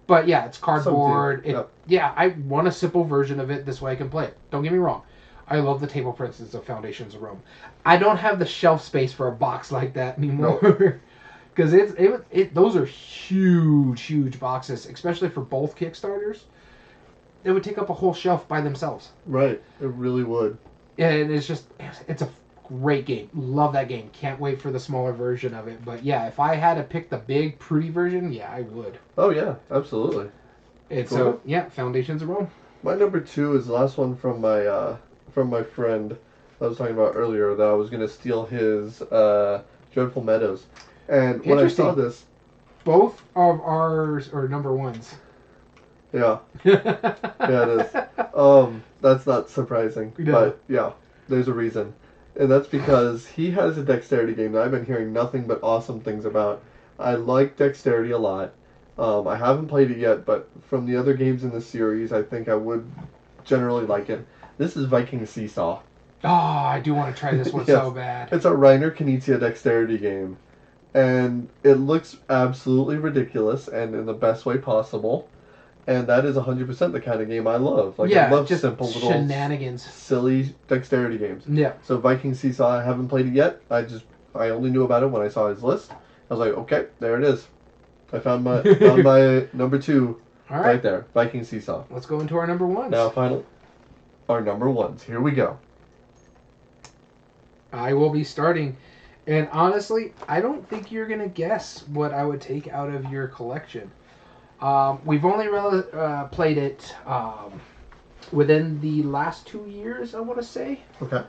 Speaker 2: But yeah, it's cardboard.
Speaker 1: Yep.
Speaker 2: Yeah, I want a simple version of it. This way I can play it. Don't get me wrong. I love the table princes of Foundations of Rome. I don't have the shelf space for a box like that anymore. Because those are huge boxes, especially for both Kickstarters. It would take up a whole shelf by themselves.
Speaker 1: Right, it really would.
Speaker 2: And it's a great game. Love that game. Can't wait for the smaller version of it. But yeah, if I had to pick the big, pretty version, yeah, I would.
Speaker 1: Oh yeah, absolutely.
Speaker 2: It's Foundations of Rome.
Speaker 1: My number 2 is the last one from my friend I was talking about earlier that I was going to steal his Dreadful Meadows. And when I saw this...
Speaker 2: Both of ours are number 1s.
Speaker 1: Yeah. Yeah, it is. That's not surprising. No. But yeah, there's a reason. And that's because he has a dexterity game that I've been hearing nothing but awesome things about. I like dexterity a lot. I haven't played it yet, but from the other games in the series, I think I would generally like it. This is Viking Seesaw.
Speaker 2: Oh, I do want to try this one
Speaker 1: yes.
Speaker 2: So bad.
Speaker 1: It's a Reiner Knizia dexterity game. And it looks absolutely ridiculous and in the best way possible. And that is 100% the kind of game I love. Like, I love
Speaker 2: just
Speaker 1: simple little
Speaker 2: shenanigans,
Speaker 1: silly dexterity games.
Speaker 2: Yeah.
Speaker 1: So Viking Seesaw, I haven't played it yet. I only knew about it when I saw his list. I was like, okay, there it is. I found my number 2 right there. Viking Seesaw.
Speaker 2: Let's go into our number 1s.
Speaker 1: Now, our number 1s. Here we go.
Speaker 2: I will be starting. And honestly, I don't think you're going to guess what I would take out of your collection. We've only played it within the last 2 years, I want to say.
Speaker 1: Okay.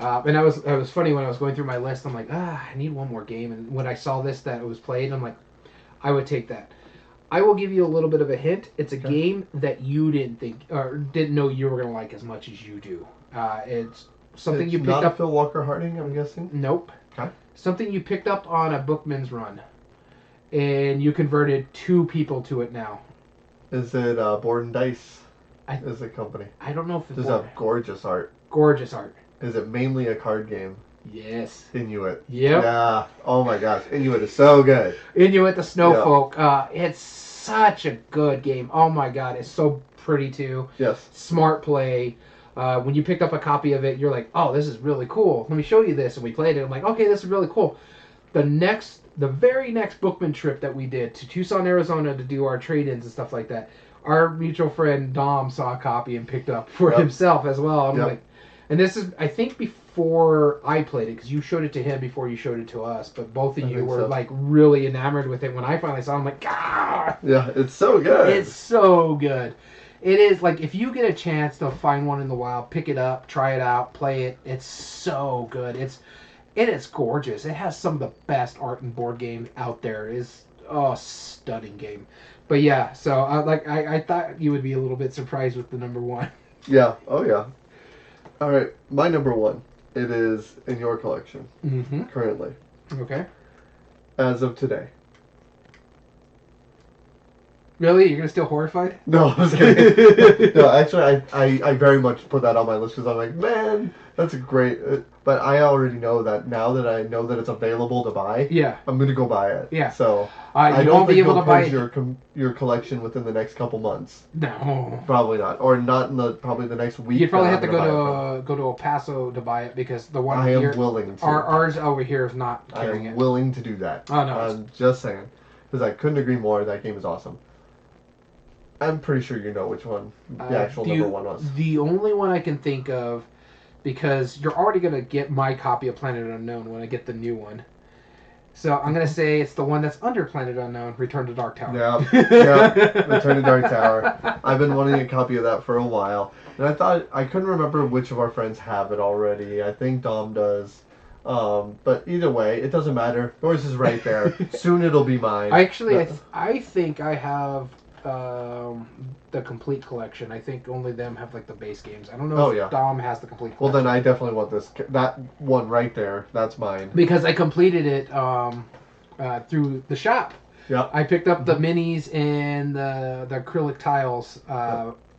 Speaker 2: And it was funny when I was going through my list. I'm like, I need one more game. And when I saw this that it was played, I'm like, I would take that. I will give you a little bit of a hint. It's a game that you didn't think or didn't know you were going to like as much as you do. It's something you picked up.
Speaker 1: Not Phil Walker Harding, I'm guessing.
Speaker 2: Nope.
Speaker 1: Okay.
Speaker 2: Something you picked up on a Bookman's Run, and you converted 2 people to it now.
Speaker 1: Is it Board and Dice? Is the company?
Speaker 2: I don't know if it's.
Speaker 1: Does it have gorgeous art?
Speaker 2: Gorgeous art.
Speaker 1: Is it mainly a card game?
Speaker 2: Yes.
Speaker 1: Inuit.
Speaker 2: Yep.
Speaker 1: Yeah. Oh my gosh, Inuit is so good.
Speaker 2: Inuit the Snowfolk. Yeah. It's such a good game. Oh my god, it's so pretty too.
Speaker 1: Yes.
Speaker 2: Smart play. When you picked up a copy of it, you're like, oh, this is really cool. Let me show you this. And we played it. I'm like, okay, this is really cool. The very next Bookman trip that we did to Tucson, Arizona to do our trade-ins and stuff like that, our mutual friend Dom saw a copy and picked up for himself as well. I'm like, and this is, I think, before I played it, because you showed it to him before you showed it to us, but both of you were like really enamored with it. When I finally saw it, I'm like, ah!
Speaker 1: Yeah, it's so good.
Speaker 2: It's so good. It is, like, if you get a chance to find one in the wild, pick it up, try it out, play it. It's so good. It is gorgeous. It has some of the best art and board game out there. It's stunning game. But yeah, so I thought you would be a little bit surprised with the number 1.
Speaker 1: Yeah. Oh yeah. All right, my number 1. It is in your collection currently.
Speaker 2: Okay.
Speaker 1: As of today.
Speaker 2: Really? You're gonna steal Horrified?
Speaker 1: No, I was kidding. No, actually, I very much put that on my list because I'm like, man, that's a great. But I already know that now that I know that it's available to buy.
Speaker 2: Yeah.
Speaker 1: I'm gonna go buy it.
Speaker 2: Yeah.
Speaker 1: So
Speaker 2: I don't think you'll buy
Speaker 1: your collection within the next couple months.
Speaker 2: No.
Speaker 1: Probably not, or not in probably the next week.
Speaker 2: You'd probably have to go to El Paso to buy it because the one
Speaker 1: I
Speaker 2: here.
Speaker 1: am willing to.
Speaker 2: Ours over here is not carrying it.
Speaker 1: I am willing to do that.
Speaker 2: Oh no.
Speaker 1: I'm just saying, because I couldn't agree more. That game is awesome. I'm pretty sure you know which one the actual number 1 was.
Speaker 2: The only one I can think of, because you're already going to get my copy of Planet Unknown when I get the new one. So I'm going to say it's the one that's under Planet Unknown, Return to Dark Tower.
Speaker 1: Yeah, Return to Dark Tower. I've been wanting a copy of that for a while. And I couldn't remember which of our friends have it already. I think Dom does. But either way, it doesn't matter. Yours is right there. Soon it'll be mine.
Speaker 2: Actually, I think I have the complete collection. I think only them have like the base games. I don't know if Dom has the complete collection.
Speaker 1: Well, then I definitely want that one right there. That's mine.
Speaker 2: Because I completed it through the shop.
Speaker 1: Yeah.
Speaker 2: I picked up the minis and the acrylic tiles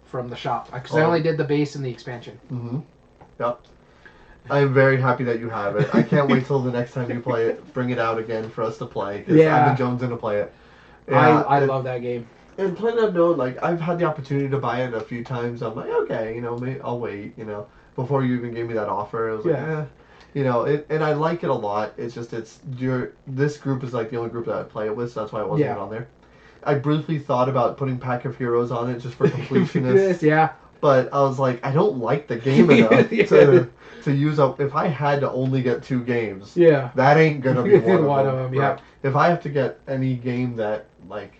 Speaker 2: from the shop. Because I only did the base and the expansion.
Speaker 1: Mm-hmm. Yep. I am very happy that you have it. I can't wait till the next time you play it. Bring it out again for us to play. Because I've been jonesing to play it.
Speaker 2: Yeah, I love that game.
Speaker 1: And PlayNunknown, like, I've had the opportunity to buy it a few times. I'm like, okay, maybe I'll wait, Before you even gave me that offer, I was like, and I like it a lot. It's just, this group is like the only group that I play it with, so that's why I wasn't on there. I briefly thought about putting Pack of Heroes on it just for completionists. But I was like, I don't like the game enough to use up. If I had to only get 2 games, that ain't gonna be one of them.
Speaker 2: Yeah.
Speaker 1: If I have to get any game that, like,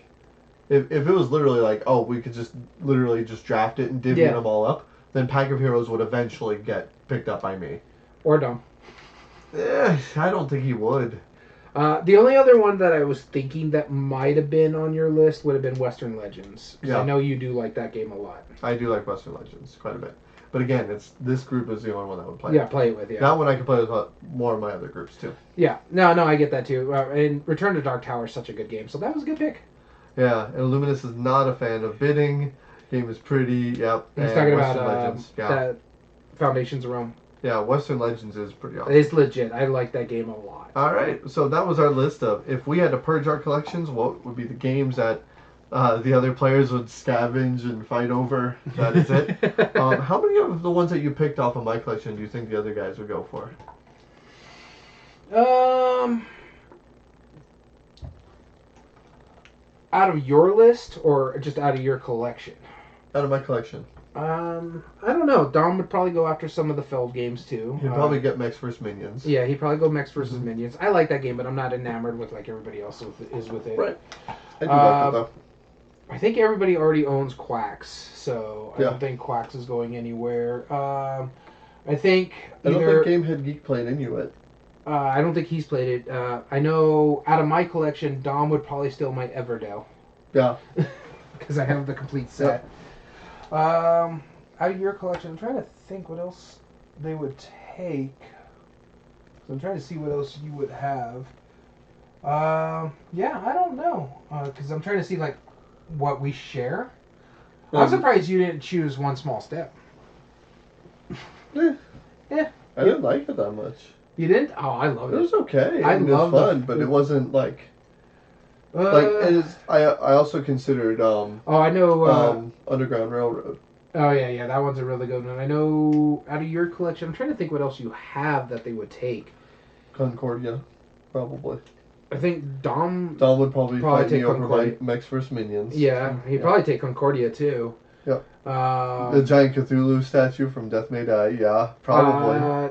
Speaker 1: if it was literally like, oh, we could just literally just draft it and divvy them all up, then Pack of Heroes would eventually get picked up by me.
Speaker 2: Or Dom.
Speaker 1: I don't think he would.
Speaker 2: The only other one that I was thinking that might have been on your list would have been Western Legends. Yeah. I know you do like that game a lot.
Speaker 1: I do like Western Legends quite a bit. But again, this group is the only one that would play.
Speaker 2: Yeah, play it with,
Speaker 1: That one I can play with more of my other groups, too.
Speaker 2: Yeah. No, I get that, too. And Return to Dark Tower is such a good game, so that was a good pick.
Speaker 1: Yeah, and Luminous is not a fan of bidding. Game is pretty, yep.
Speaker 2: He's talking about that Foundations of Rome.
Speaker 1: Yeah, Western Legends is pretty awesome.
Speaker 2: It's legit. I like that game a lot.
Speaker 1: All right, so that was our list of, if we had to purge our collections, what would be the games that the other players would scavenge and fight over? That is it. How many of the ones that you picked off of my collection do you think the other guys would go for?
Speaker 2: Out of your list, or just out of your collection?
Speaker 1: Out of my collection.
Speaker 2: I don't know. Dom would probably go after some of the Feld games, too.
Speaker 1: He'd probably get Mechs vs. Minions.
Speaker 2: Yeah, he'd probably go Mechs vs. Minions. I like that game, but I'm not enamored with like everybody else is with it.
Speaker 1: Right. I do like it, though.
Speaker 2: I think everybody already owns Quacks, so I don't think Quacks is going anywhere. I don't think
Speaker 1: Gamehead Geek played Inuit.
Speaker 2: I don't think he's played it. I know out of my collection, Dom would probably steal my Everdell.
Speaker 1: Yeah.
Speaker 2: Because I have the complete set. Yep. Out of your collection, I'm trying to think what else they would take. So I'm trying to see what else you would have. I don't know. Because I'm trying to see like what we share. I'm surprised you didn't choose One Small Step.
Speaker 1: Yeah.
Speaker 2: Yeah.
Speaker 1: I didn't like it that much.
Speaker 2: You didn't? Oh, I love it.
Speaker 1: It was okay. It was fun, but it wasn't like it is. I also considered.
Speaker 2: I know.
Speaker 1: Underground Railroad.
Speaker 2: Oh yeah, that one's a really good one. I know. Out of your collection, I'm trying to think what else you have that they would take.
Speaker 1: Concordia, probably.
Speaker 2: I think Dom
Speaker 1: would probably fight me over my Mechs vs. Minions.
Speaker 2: Yeah, he'd probably take Concordia too.
Speaker 1: Yep. The giant Cthulhu statue from Death May Die. Yeah, probably.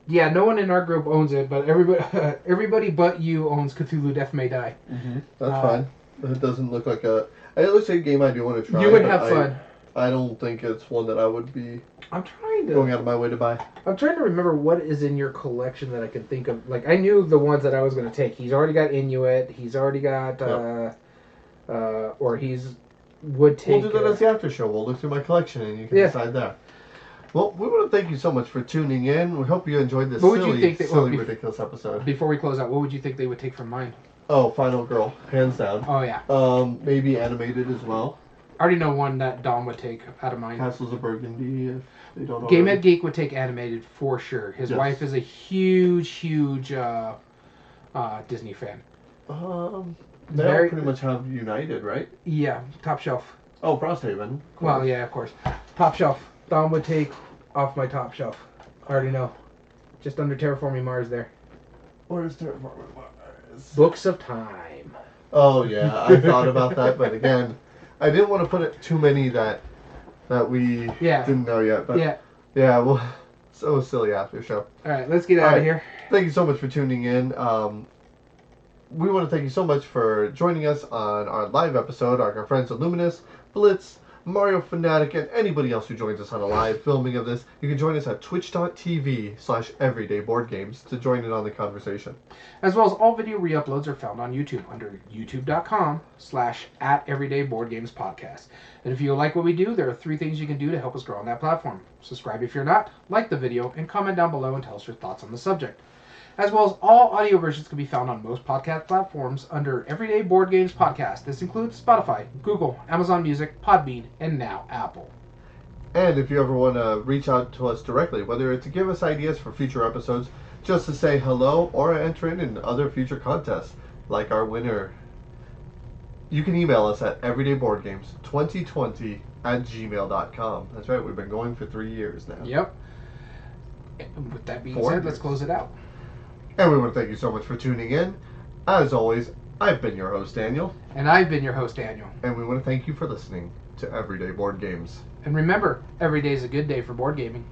Speaker 2: Yeah, no one in our group owns it, but everybody but you owns Cthulhu Death May Die.
Speaker 1: Mm-hmm. That's fine. It doesn't look like it looks like a game I do want to try.
Speaker 2: You would have fun.
Speaker 1: I don't think it's one that I would be
Speaker 2: going
Speaker 1: out of my way to buy.
Speaker 2: I'm trying to remember what is in your collection that I can think of. Like, I knew the ones that I was going to take. He's already got Inuit. He's already got, would take...
Speaker 1: We'll do that as the after show. We'll look through my collection and you can decide there. Well, we want to thank you so much for tuning in. We hope you enjoyed this silly, ridiculous episode.
Speaker 2: Before we close out, what would you think they would take from mine?
Speaker 1: Oh, Final Girl, hands down.
Speaker 2: Oh, yeah.
Speaker 1: Maybe animated as well.
Speaker 2: I already know one that Dom would take out of mine.
Speaker 1: Castles of Burgundy, if they don't know.
Speaker 2: Gamehead Geek would take animated for sure. His wife is a huge Disney fan.
Speaker 1: They pretty much have United, right?
Speaker 2: Yeah, Top Shelf.
Speaker 1: Oh, Frosthaven.
Speaker 2: Well, yeah, of course. Top Shelf. Dom would take off my Top Shelf. I already know. Just under Terraforming Mars there.
Speaker 1: Where's Terraforming Mars?
Speaker 2: Books of Time.
Speaker 1: Oh, yeah. I thought about that, but again, I didn't want to put it too many that we didn't know yet. But yeah, well, so silly after show.
Speaker 2: All right, let's get out of here.
Speaker 1: Thank you so much for tuning in. We want to thank you so much for joining us on our live episode. Our friends at Luminous, Blitz, Mario Fanatic, and anybody else who joins us on a live filming of this, you can join us at twitch.tv/everydayboardgames to join in on the conversation.
Speaker 2: As well as all video re-uploads are found on YouTube under youtube.com/@everydayboardgamespodcast. And if you like what we do, there are 3 things you can do to help us grow on that platform. Subscribe if you're not, like the video, and comment down below and tell us your thoughts on the subject. As well as all audio versions can be found on most podcast platforms under Everyday Board Games Podcast. This includes Spotify, Google, Amazon Music, Podbean, and now Apple.
Speaker 1: And if you ever want to reach out to us directly, whether it's to give us ideas for future episodes, just to say hello, or enter in other future contests, like our winner, you can email us at everydayboardgames2020@gmail.com. That's right, we've been going for 3 years now.
Speaker 2: Yep. And with that being
Speaker 1: 4
Speaker 2: said,
Speaker 1: years.
Speaker 2: let's close it out.
Speaker 1: And we want to thank you so much for tuning in. As always, I've been your host, Daniel.
Speaker 2: And I've been your host, Daniel.
Speaker 1: And we want to thank you for listening to Everyday Board Games.
Speaker 2: And remember, every day is a good day for board gaming.